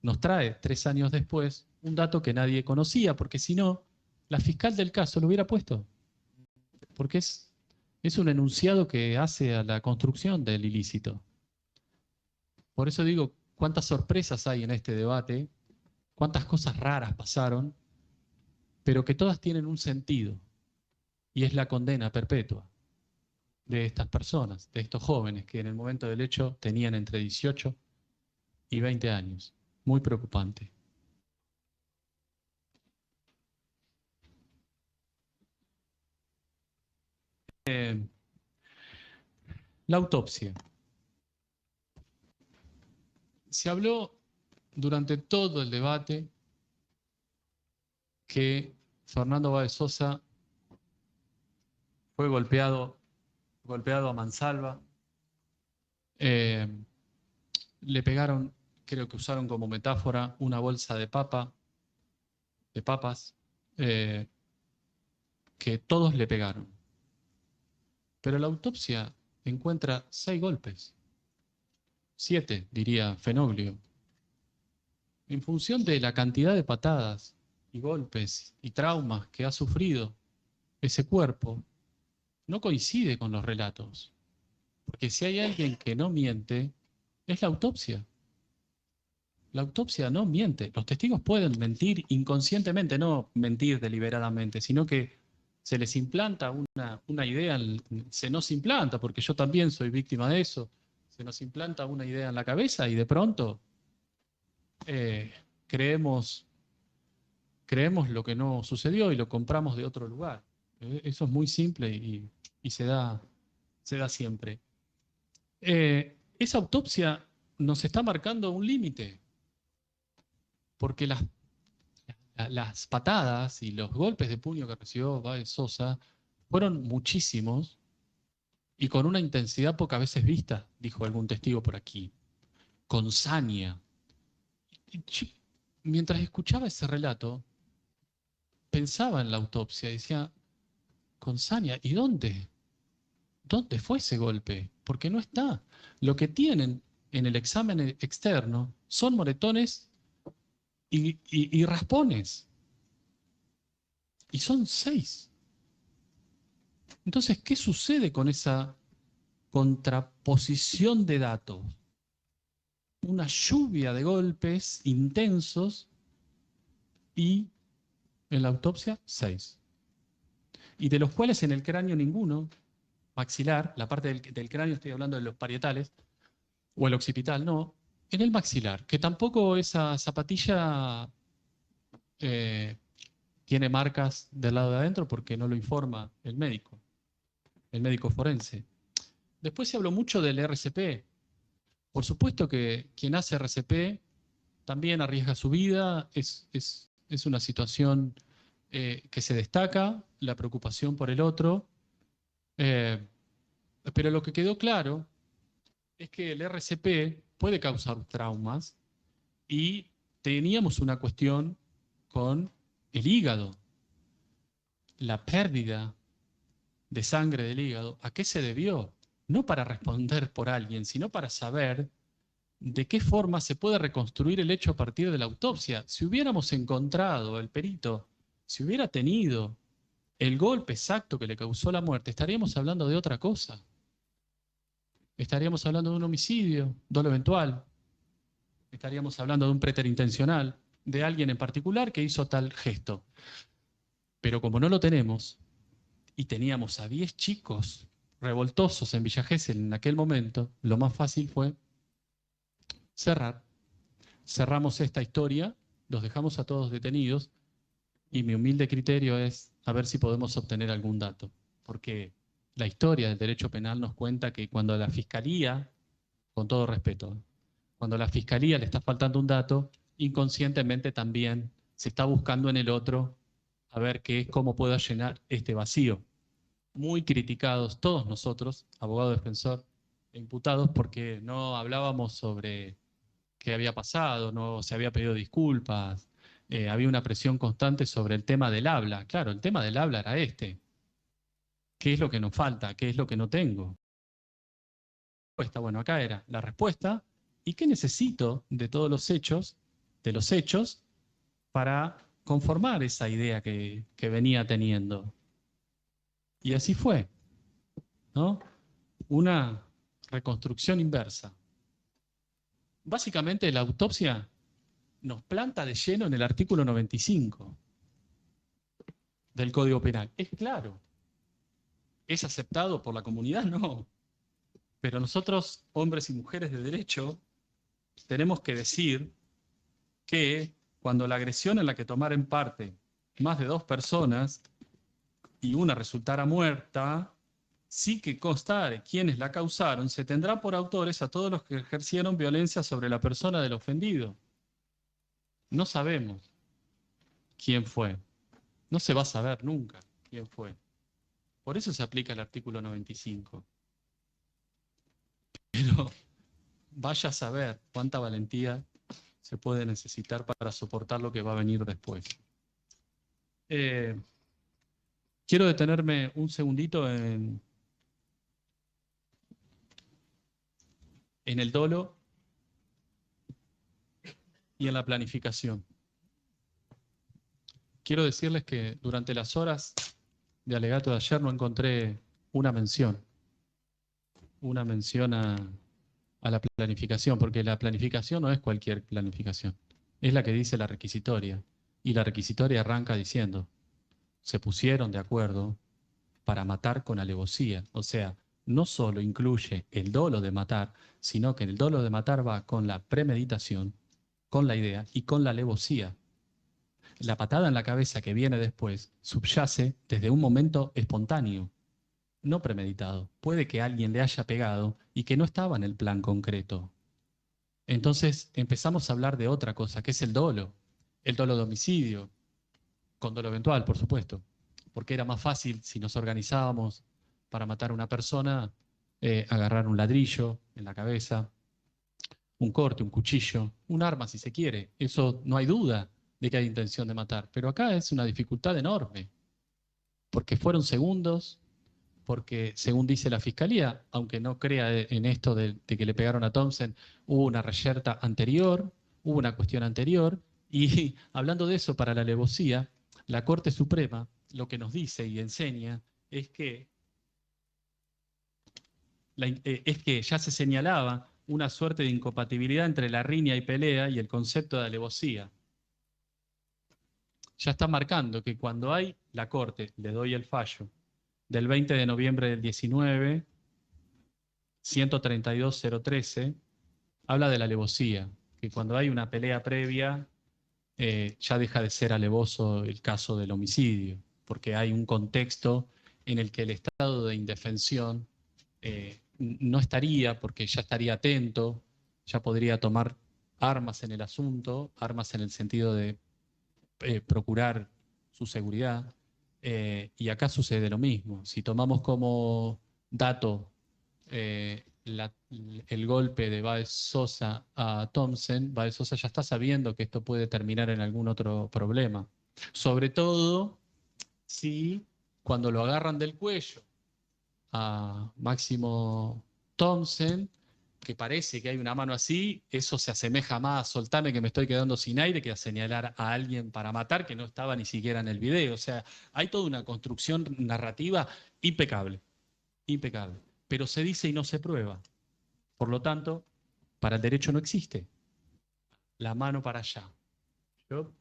nos trae 3 años después un dato que nadie conocía, porque si no, la fiscal del caso lo hubiera puesto. Porque es un enunciado que hace a la construcción del ilícito. Por eso digo, cuántas sorpresas hay en este debate, cuántas cosas raras pasaron, pero que todas tienen un sentido, y es la condena perpetua de estas personas, de estos jóvenes que en el momento del hecho tenían entre 18 y 20 años. Muy preocupante. La autopsia. Se habló durante todo el debate que Fernando Báez Sosa fue golpeado a mansalva. Le pegaron, creo que usaron como metáfora, una bolsa de papas, que todos le pegaron. Pero la autopsia encuentra 6 golpes. 7, diría Fenoglio. En función de la cantidad de patadas y golpes y traumas que ha sufrido ese cuerpo, no coincide con los relatos. Porque si hay alguien que no miente, es la autopsia. La autopsia no miente. Los testigos pueden mentir inconscientemente, no mentir deliberadamente, sino que se les implanta una idea, se nos implanta, porque yo también soy víctima de eso, se nos implanta una idea en la cabeza y de pronto creemos lo que no sucedió y lo compramos de otro lugar. Eso es muy simple y se da siempre. Esa autopsia nos está marcando un límite, porque las patadas y los golpes de puño que recibió Báez Sosa fueron muchísimos y con una intensidad pocas veces vista, dijo algún testigo por aquí, con saña. Mientras escuchaba ese relato, pensaba en la autopsia y decía, con saña, ¿y dónde? ¿Dónde fue ese golpe? Porque no está. Lo que tienen en el examen externo son moretones y raspones. Y son 6. Entonces, ¿qué sucede con esa contraposición de datos? Una lluvia de golpes intensos y en la autopsia 6. Y de los cuales en el cráneo ninguno, maxilar, la parte del cráneo, estoy hablando de los parietales, o el occipital, no, en el maxilar, que tampoco esa zapatilla tiene marcas del lado de adentro porque no lo informa el médico forense. Después se habló mucho del RCP. Por supuesto que quien hace RCP también arriesga su vida, es una situación que se destaca, la preocupación por el otro, pero lo que quedó claro es que el RCP puede causar traumas y teníamos una cuestión con el hígado. La pérdida de sangre del hígado, ¿a qué se debió? No para responder por alguien, sino para saber de qué forma se puede reconstruir el hecho a partir de la autopsia. Si hubiéramos encontrado, el perito, si hubiera tenido el golpe exacto que le causó la muerte, estaríamos hablando de otra cosa. Estaríamos hablando de un homicidio, dolo eventual. Estaríamos hablando de un preterintencional, de alguien en particular que hizo tal gesto. Pero como no lo tenemos, y teníamos a 10 chicos revoltosos en Villa Gesell en aquel momento, lo más fácil fue cerrar. Cerramos esta historia, los dejamos a todos detenidos, y mi humilde criterio es a ver si podemos obtener algún dato. Porque la historia del derecho penal nos cuenta que cuando la Fiscalía, con todo respeto, cuando a la Fiscalía le está faltando un dato, inconscientemente también se está buscando en el otro a ver cómo pueda llenar este vacío. Muy criticados todos nosotros, abogado defensor e imputados, porque no hablábamos sobre qué había pasado, no se había pedido disculpas, había una presión constante sobre el tema del habla. Claro, el tema del habla era este. ¿Qué es lo que nos falta? ¿Qué es lo que no tengo? Bueno, acá era la respuesta. ¿Y qué necesito de todos los hechos, para conformar esa idea que venía teniendo? Y así fue, ¿no? Una reconstrucción inversa. Básicamente la autopsia nos planta de lleno en el artículo 95 del Código Penal. Es claro. ¿Es aceptado por la comunidad? No. Pero nosotros, hombres y mujeres de derecho, tenemos que decir que cuando la agresión en la que tomaren parte más de 2 personas y una resultara muerta, sí que constare quienes la causaron, se tendrá por autores a todos los que ejercieron violencia sobre la persona del ofendido. No sabemos quién fue. No se va a saber nunca quién fue. Por eso se aplica el artículo 95. Pero vaya a saber cuánta valentía se puede necesitar para soportar lo que va a venir después. Quiero detenerme un segundito en el dolo y en la planificación. Quiero decirles que durante las horas de alegato de ayer no encontré una mención a la planificación, porque la planificación no es cualquier planificación, es la que dice la requisitoria, y la requisitoria arranca diciendo, se pusieron de acuerdo para matar con alevosía, o sea, no solo incluye el dolo de matar, sino que el dolo de matar va con la premeditación, con la idea y con la alevosía. La patada en la cabeza que viene después subyace desde un momento espontáneo, no premeditado. Puede que alguien le haya pegado y que no estaba en el plan concreto. Entonces empezamos a hablar de otra cosa, que es el dolo de homicidio, con dolo eventual, por supuesto, porque era más fácil si nos organizábamos para matar a una persona, agarrar un ladrillo en la cabeza, un corte, un cuchillo, un arma si se quiere. Eso no hay duda de que hay intención de matar, pero acá es una dificultad enorme, porque fueron segundos, porque según dice la Fiscalía, aunque no crea en esto de que le pegaron a Thompson, hubo una reyerta anterior, hubo una cuestión anterior, y hablando de eso para la alevosía, la Corte Suprema lo que nos dice y enseña es que ya se señalaba una suerte de incompatibilidad entre la riña y pelea y el concepto de alevosía. Ya está marcando que cuando hay la Corte, le doy el fallo, del 20 de noviembre del 19, 132.013, habla de la alevosía, que cuando hay una pelea previa ya deja de ser alevoso el caso del homicidio, porque hay un contexto en el que el estado de indefensión no estaría, porque ya estaría atento, ya podría tomar armas en el asunto, armas en el sentido de procurar su seguridad, y acá sucede lo mismo. Si tomamos como dato el golpe de Baez Sosa a Thompson, Baez Sosa ya está sabiendo que esto puede terminar en algún otro problema. Sobre todo si cuando lo agarran del cuello a Máximo Thompson, que parece que hay una mano así, eso se asemeja más a soltame que me estoy quedando sin aire que a señalar a alguien para matar que no estaba ni siquiera en el video. O sea, hay toda una construcción narrativa impecable, impecable. Pero se dice y no se prueba. Por lo tanto, para el derecho no existe la mano para allá.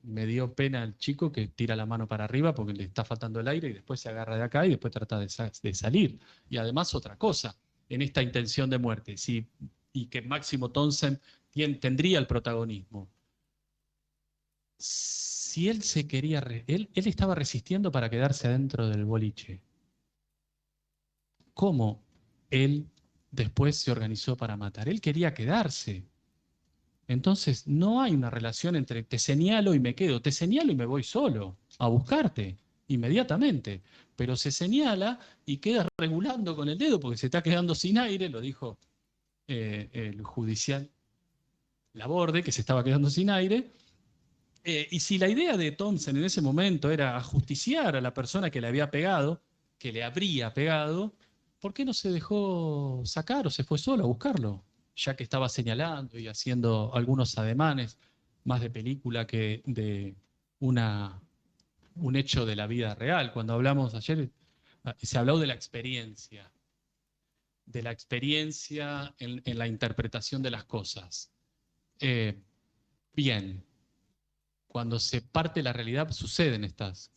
Me dio pena el chico que tira la mano para arriba porque le está faltando el aire y después se agarra de acá y después trata de salir. Y además otra cosa, en esta intención de muerte, y que Máximo Thompson tendría el protagonismo. Si él se quería, él estaba resistiendo para quedarse adentro del boliche. ¿Cómo él después se organizó para matar? Él quería quedarse. Entonces no hay una relación entre te señalo y me quedo, te señalo y me voy solo a buscarte inmediatamente, pero se señala y queda regulando con el dedo porque se está quedando sin aire, lo dijo el judicial Laborde, que se estaba quedando sin aire, y si la idea de Thompson en ese momento era ajusticiar a la persona que le había pegado, que le habría pegado, ¿por qué no se dejó sacar o se fue solo a buscarlo? Ya que estaba señalando y haciendo algunos ademanes más de película que de un hecho de la vida real. Cuando hablamos ayer, se habló de la experiencia en la interpretación de las cosas. Bien, cuando se parte la realidad suceden estas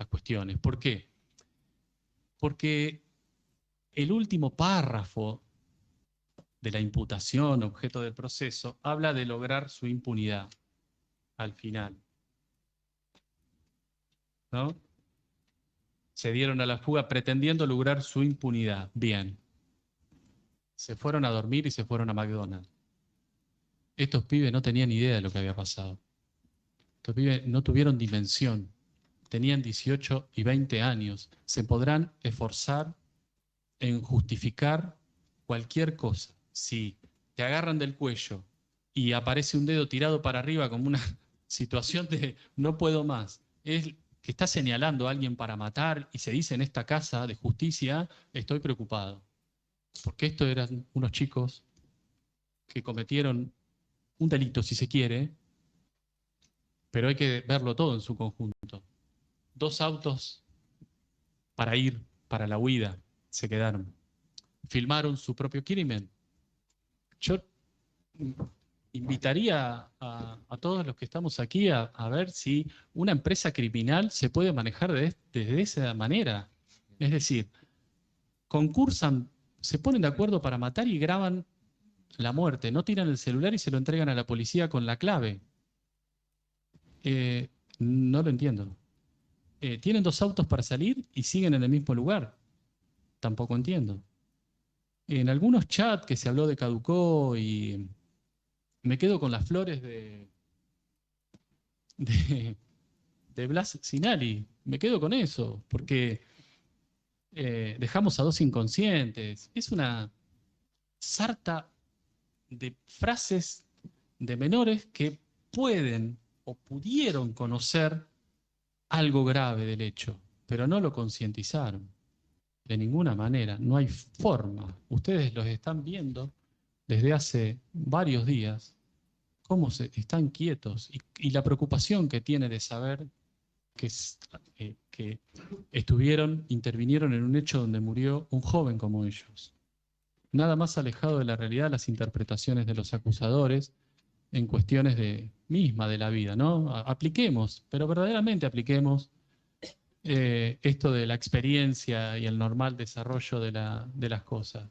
cuestiones. ¿Por qué? Porque el último párrafo de la imputación, objeto del proceso, habla de lograr su impunidad al final. ¿No? se dieron a la fuga pretendiendo lograr su impunidad. Bien. Se fueron a dormir y se fueron a McDonald's. Estos pibes no tenían idea de lo que había pasado. Estos pibes no tuvieron dimensión. Tenían 18 y 20 años. Se podrán esforzar en justificar cualquier cosa. Si te agarran del cuello y aparece un dedo tirado para arriba como una situación de no puedo más, es que está señalando a alguien para matar y se dice en esta casa de justicia, estoy preocupado. Porque estos eran unos chicos que cometieron un delito, si se quiere, pero hay que verlo todo en su conjunto. 2 autos para ir para la huida se quedaron. Filmaron su propio crimen. Yo invitaría a todos los que estamos aquí a ver si una empresa criminal se puede manejar desde esa manera. Es decir, concursan, se ponen de acuerdo para matar y graban la muerte. No tiran el celular y se lo entregan a la policía con la clave. No lo entiendo. Tienen 2 autos para salir y siguen en el mismo lugar. Tampoco entiendo. En algunos chats que se habló de Caducó y me quedo con las flores de Blas Sinali. Me quedo con eso, porque dejamos a 2 inconscientes. Es una sarta de frases de menores que pueden o pudieron conocer algo grave del hecho, pero no lo concientizaron. De ninguna manera, no hay forma. Ustedes los están viendo desde hace varios días, cómo están quietos y la preocupación que tiene de saber que intervinieron en un hecho donde murió un joven como ellos. Nada más alejado de la realidad las interpretaciones de los acusadores en cuestiones misma de la vida, ¿no? Apliquemos, pero verdaderamente apliquemos esto de la experiencia y el normal desarrollo de las cosas.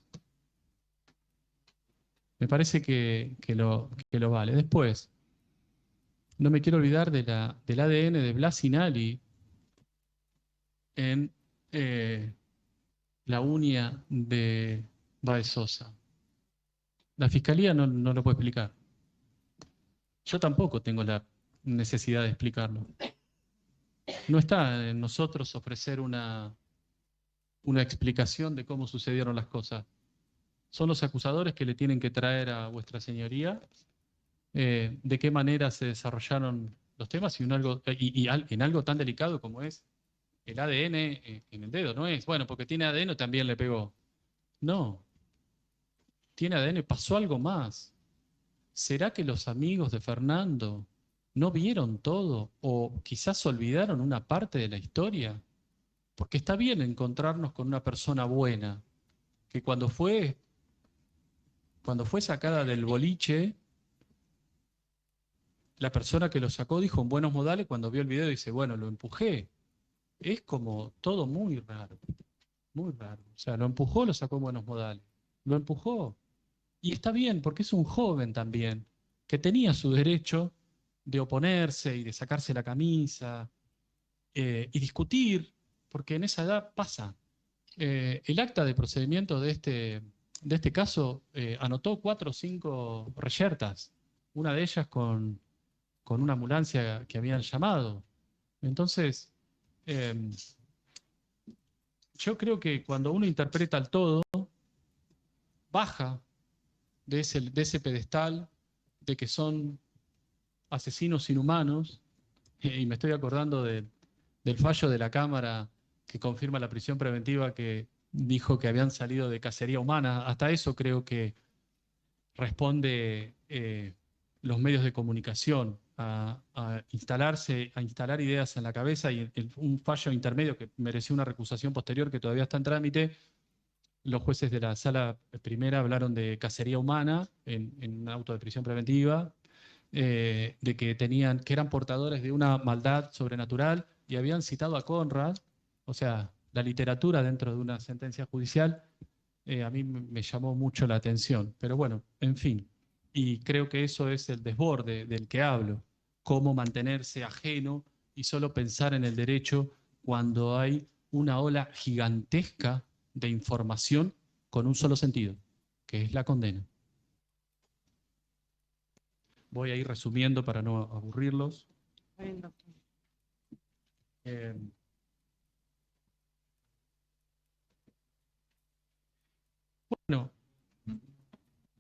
Me parece que lo vale. Después, no me quiero olvidar del ADN de Blas Sinali en la uña de Baez Sosa. La Fiscalía no lo puede explicar. Yo tampoco tengo la necesidad de explicarlo. No está en nosotros ofrecer una explicación de cómo sucedieron las cosas. Son los acusadores que le tienen que traer a vuestra señoría de qué manera se desarrollaron los temas y en algo tan delicado como es el ADN en el dedo. No es, bueno, porque tiene ADN también le pegó. No. Tiene ADN, pasó algo más. ¿Será que los amigos de Fernando no vieron todo o quizás olvidaron una parte de la historia? Porque está bien encontrarnos con una persona buena, que cuando fue sacada del boliche, la persona que lo sacó dijo en buenos modales, cuando vio el video dice, bueno, lo empujé. Es como todo muy raro, muy raro. O sea, lo empujó, lo sacó en buenos modales. Lo empujó. Y está bien, porque es un joven también, que tenía su derecho de oponerse y de sacarse la camisa y discutir, porque en esa edad pasa. El acta de procedimiento de este caso anotó 4 o 5 reyertas, una de ellas con una ambulancia que habían llamado. Entonces, yo creo que cuando uno interpreta el todo, baja de ese pedestal de que son asesinos inhumanos, y me estoy acordando del fallo de la Cámara que confirma la prisión preventiva que dijo que habían salido de cacería humana. Hasta eso creo que responde los medios de comunicación a instalar ideas en la cabeza y un fallo intermedio que mereció una recusación posterior que todavía está en trámite. Los jueces de la sala primera hablaron de cacería humana en un auto de prisión preventiva, de que eran portadores de una maldad sobrenatural y habían citado a Conrad. O sea, la literatura dentro de una sentencia judicial a mí me llamó mucho la atención. Pero bueno, en fin. Y creo que eso es el desborde del que hablo. Cómo mantenerse ajeno y solo pensar en el derecho cuando hay una ola gigantesca de información con un solo sentido, que es la condena. Voy a ir resumiendo para no aburrirlos. Bueno,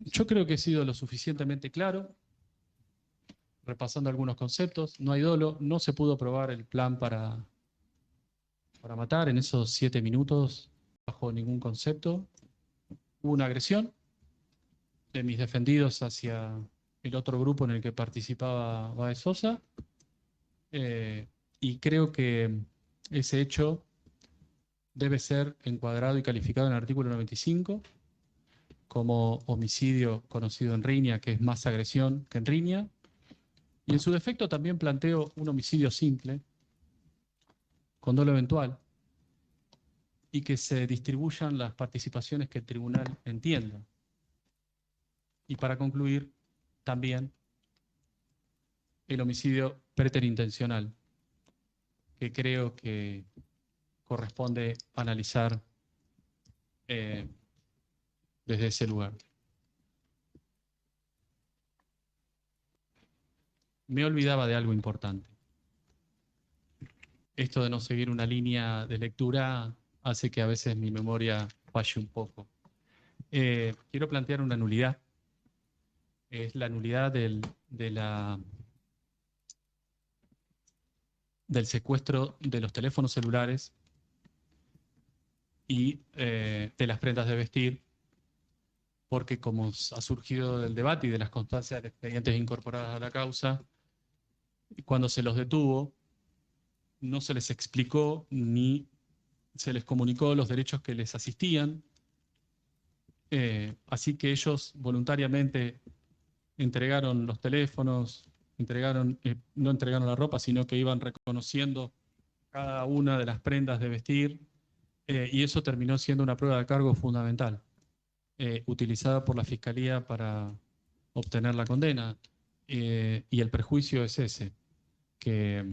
yo creo que he sido lo suficientemente claro, repasando algunos conceptos. No hay dolo, no se pudo aprobar el plan para matar en esos 7 minutos bajo ningún concepto. Hubo una agresión de mis defendidos hacia el otro grupo en el que participaba Báez Sosa, y creo que ese hecho debe ser encuadrado y calificado en el artículo 95 como homicidio conocido en riña, que es más agresión que en riña, y en su defecto también planteo un homicidio simple, con dolo eventual, y que se distribuyan las participaciones que el tribunal entienda. Y para concluir, también el homicidio preterintencional, que creo que corresponde analizar desde ese lugar. Me olvidaba de algo importante. Esto de no seguir una línea de lectura hace que a veces mi memoria falle un poco. Quiero plantear una nulidad. Es la nulidad del secuestro de los teléfonos celulares y de las prendas de vestir, porque como ha surgido del debate y de las constancias de expedientes incorporadas a la causa, cuando se los detuvo, no se les explicó ni se les comunicó los derechos que les asistían, así que ellos voluntariamente entregaron los teléfonos, no entregaron la ropa, sino que iban reconociendo cada una de las prendas de vestir, y eso terminó siendo una prueba de cargo fundamental, utilizada por la Fiscalía para obtener la condena, y el prejuicio es ese, que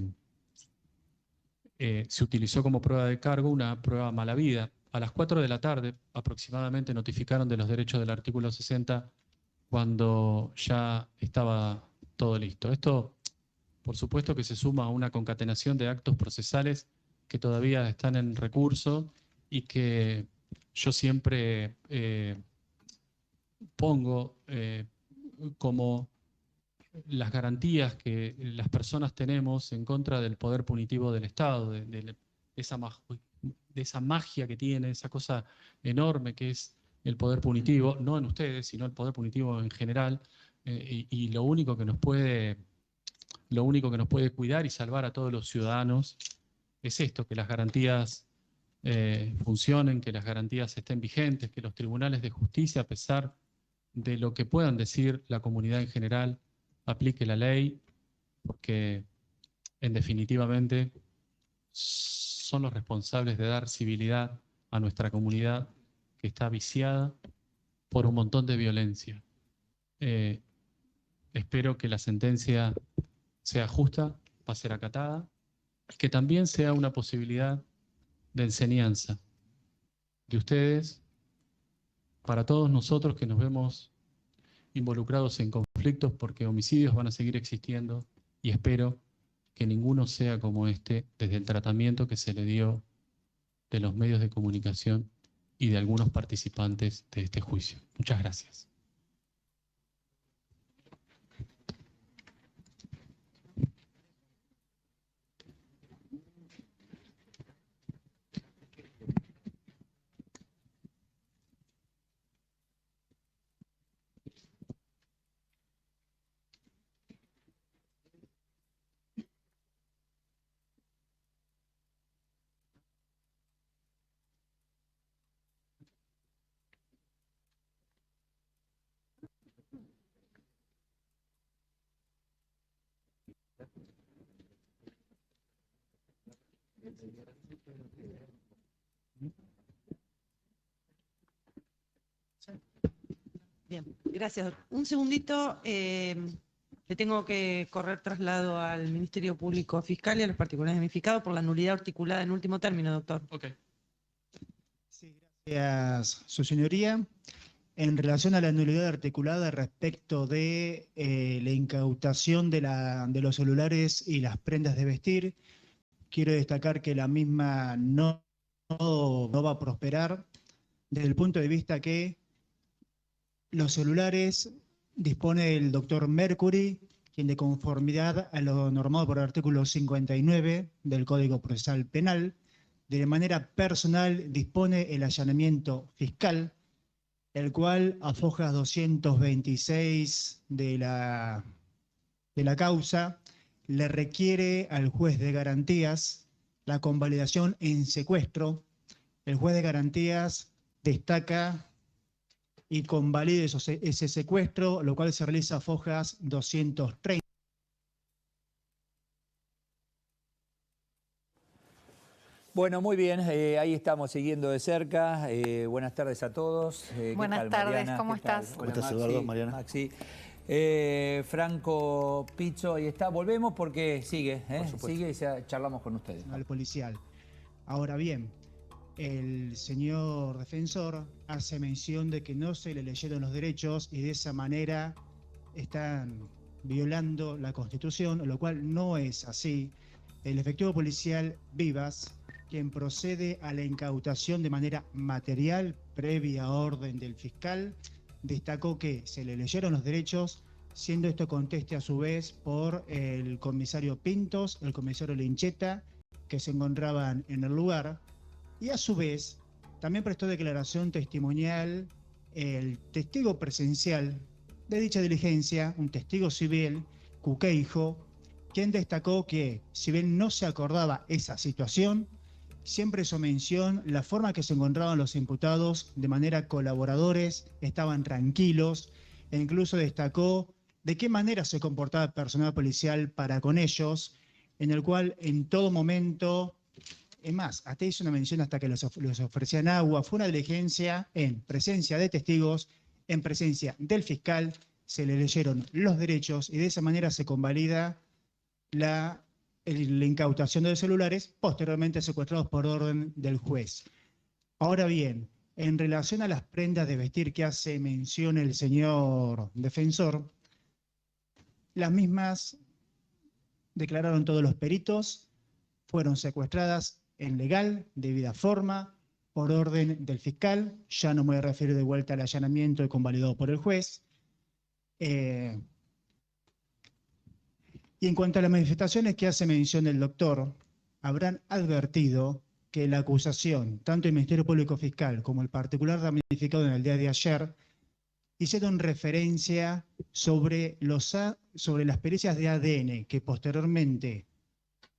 se utilizó como prueba de cargo una prueba mala vida. A las 4 de la tarde aproximadamente notificaron de los derechos del artículo 60 cuando ya estaba todo listo. Esto, por supuesto, que se suma a una concatenación de actos procesales que todavía están en recurso y que yo siempre pongo como las garantías que las personas tenemos en contra del poder punitivo del Estado, de esa magia que tiene, esa cosa enorme que es el poder punitivo, no en ustedes, sino el poder punitivo en general, y lo único que nos puede cuidar y salvar a todos los ciudadanos es esto, que las garantías funcionen, que las garantías estén vigentes, que los tribunales de justicia, a pesar de lo que puedan decir la comunidad en general, aplique la ley, porque en definitivamente son los responsables de dar civilidad a nuestra comunidad que está viciada por un montón de violencia. Espero que la sentencia sea justa, va a ser acatada, que también sea una posibilidad de enseñanza de ustedes para todos nosotros que nos vemos involucrados en conflictos, porque homicidios van a seguir existiendo y espero que ninguno sea como este desde el tratamiento que se le dio de los medios de comunicación y de algunos participantes de este juicio. Muchas gracias. Bien, gracias. Un segundito. Le tengo que correr traslado al Ministerio Público Fiscal y a los particulares damnificados por la nulidad articulada en último término, doctor. Ok. Sí, gracias, su señoría. En relación a la nulidad articulada respecto de la incautación de los celulares y las prendas de vestir, quiero destacar que la misma no va a prosperar desde el punto de vista que los celulares dispone el doctor Mercury, quien de conformidad a lo normado por el artículo 59 del Código Procesal Penal, de manera personal dispone el allanamiento fiscal, el cual a fojas 226 de la causa le requiere al juez de garantías la convalidación en secuestro. El juez de garantías destaca y convalide ese secuestro, lo cual se realiza a fojas 230. Bueno, muy bien, ahí estamos siguiendo de cerca. Buenas tardes a todos. Buenas tardes, Mariana? ¿cómo estás? Hola, ¿Cómo estás, Maxi, Eduardo, Mariana? Maxi. Franco Pizzo, ahí está. Volvemos porque sigue, sigue y ya charlamos con ustedes. Al policial. Ahora bien, el señor defensor hace mención de que no se le leyeron los derechos y de esa manera están violando la Constitución, lo cual no es así. El efectivo policial Vivas, quien procede a la incautación de manera material previa orden del fiscal, destacó que se le leyeron los derechos, siendo esto conteste a su vez por el comisario Pintos, el comisario Lincheta, que se encontraban en el lugar, y a su vez también prestó declaración testimonial el testigo presencial de dicha diligencia, un testigo civil, Cuqueijo, quien destacó que, si bien no se acordaba esa situación, siempre hizo mención la forma que se encontraban los imputados de manera colaboradores, estaban tranquilos, e incluso destacó de qué manera se comportaba el personal policial para con ellos, en el cual en todo momento, es más, hasta hizo una mención hasta que les ofrecían agua. Fue una diligencia en presencia de testigos, en presencia del fiscal, se le leyeron los derechos y de esa manera se convalida la incautación de los celulares, posteriormente secuestrados por orden del juez. Ahora bien, en relación a las prendas de vestir que hace mención el señor defensor, las mismas declararon todos los peritos, fueron secuestradas en legal, debida forma, por orden del fiscal. Ya no me voy a referir de vuelta al allanamiento y convalidado por el juez. Y en cuanto a las manifestaciones que hace mención el doctor, habrán advertido que la acusación, tanto el Ministerio Público Fiscal como el particular damnificado en el día de ayer, hicieron referencia sobre las pericias de ADN que posteriormente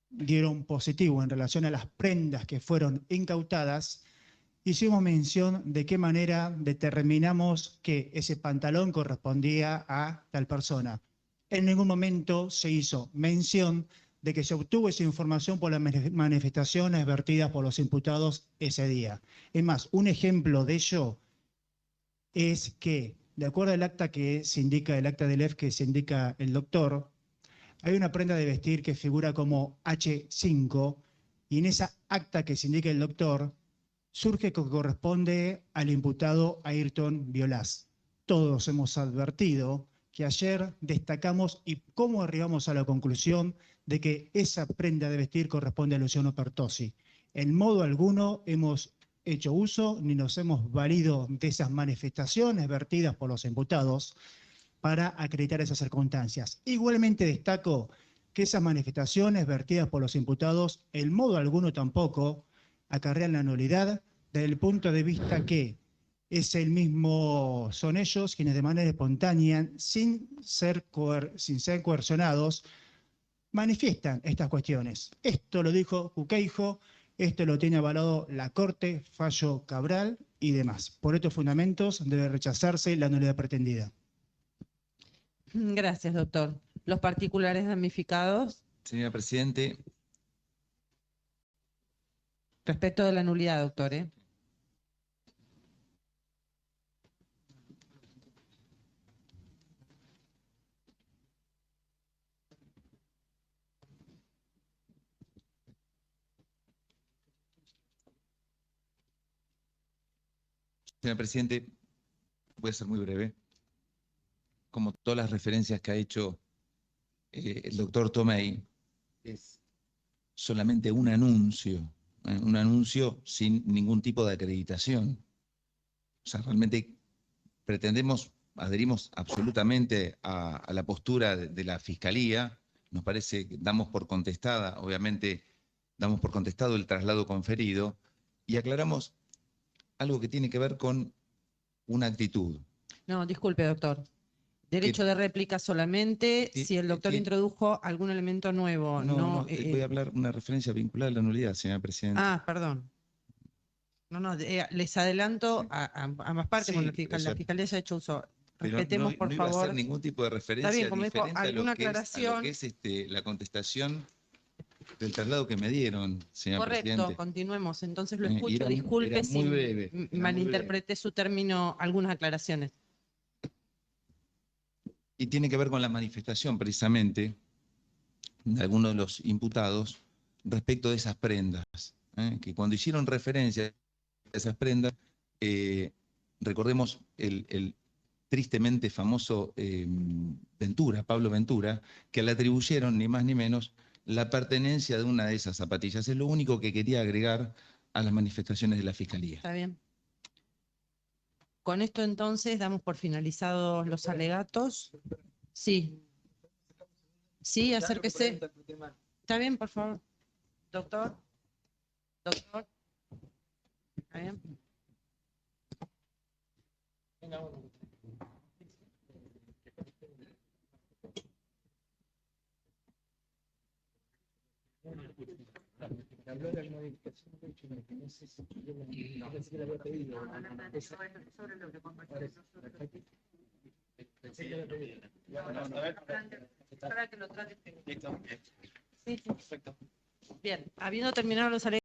dieron positivo en relación a las prendas que fueron incautadas. Hicimos mención de qué manera determinamos que ese pantalón correspondía a tal persona. En ningún momento se hizo mención de que se obtuvo esa información por las manifestaciones vertidas por los imputados ese día. Es más, un ejemplo de ello es que, de acuerdo al acta que se indica, el acta del EF que se indica el doctor, hay una prenda de vestir que figura como H5 y en esa acta que se indica el doctor surge que corresponde al imputado Ayrton Violás. Todos hemos advertido que ayer destacamos y cómo arribamos a la conclusión de que esa prenda de vestir corresponde a Luciano Pertossi. En modo alguno hemos hecho uso ni nos hemos valido de esas manifestaciones vertidas por los imputados para acreditar esas circunstancias. Igualmente destaco que esas manifestaciones vertidas por los imputados en modo alguno tampoco acarrean la nulidad desde el punto de vista que son ellos quienes de manera espontánea, sin ser coercionados, manifiestan estas cuestiones. Esto lo dijo Cuqueijo, esto lo tiene avalado la Corte, fallo Cabral y demás. Por estos fundamentos debe rechazarse la nulidad pretendida. Gracias, doctor. ¿Los particulares damnificados? Señora Presidente. Respecto de la nulidad, doctor, Señor presidente, voy a ser muy breve. Como todas las referencias que ha hecho el doctor Tomei, es solamente un anuncio sin ningún tipo de acreditación. O sea, realmente adherimos absolutamente a la postura de la Fiscalía. Nos parece que damos por contestado el traslado conferido y aclaramos algo que tiene que ver con una actitud. No, disculpe, doctor. Derecho de réplica solamente si el doctor introdujo algún elemento nuevo. Voy a hablar una referencia vinculada a la nulidad, señora presidenta. Ah, perdón. Les adelanto a ambas partes, cuando la Fiscalía ya ha hecho uso. Respetemos, por no iba a favor. hacer ningún tipo de referencia Está bien, como dijo, diferente alguna a lo que es la contestación del traslado que me dieron, señor presidente. Correcto, continuemos. Entonces lo escucho. Era Disculpe muy si breve, malinterpreté su término, algunas aclaraciones. Y tiene que ver con la manifestación, precisamente, de algunos de los imputados respecto de esas prendas, que cuando hicieron referencia a esas prendas, recordemos el tristemente famoso Pablo Ventura, que le atribuyeron ni más ni menos la pertenencia de una de esas zapatillas. Es lo único que quería agregar a las manifestaciones de la Fiscalía. Está bien. Con esto entonces damos por finalizados los alegatos. Sí. Sí, acérquese. Está bien, por favor. Doctor. Doctor. ¿Está bien? Habló de la modificación de hecho, no sé si yo pensé que le había pedido. Sobre lo que Pensé que le había pedido. para que lo trate. Sí, sí. Perfecto. Bien, habiendo terminado los alegatos.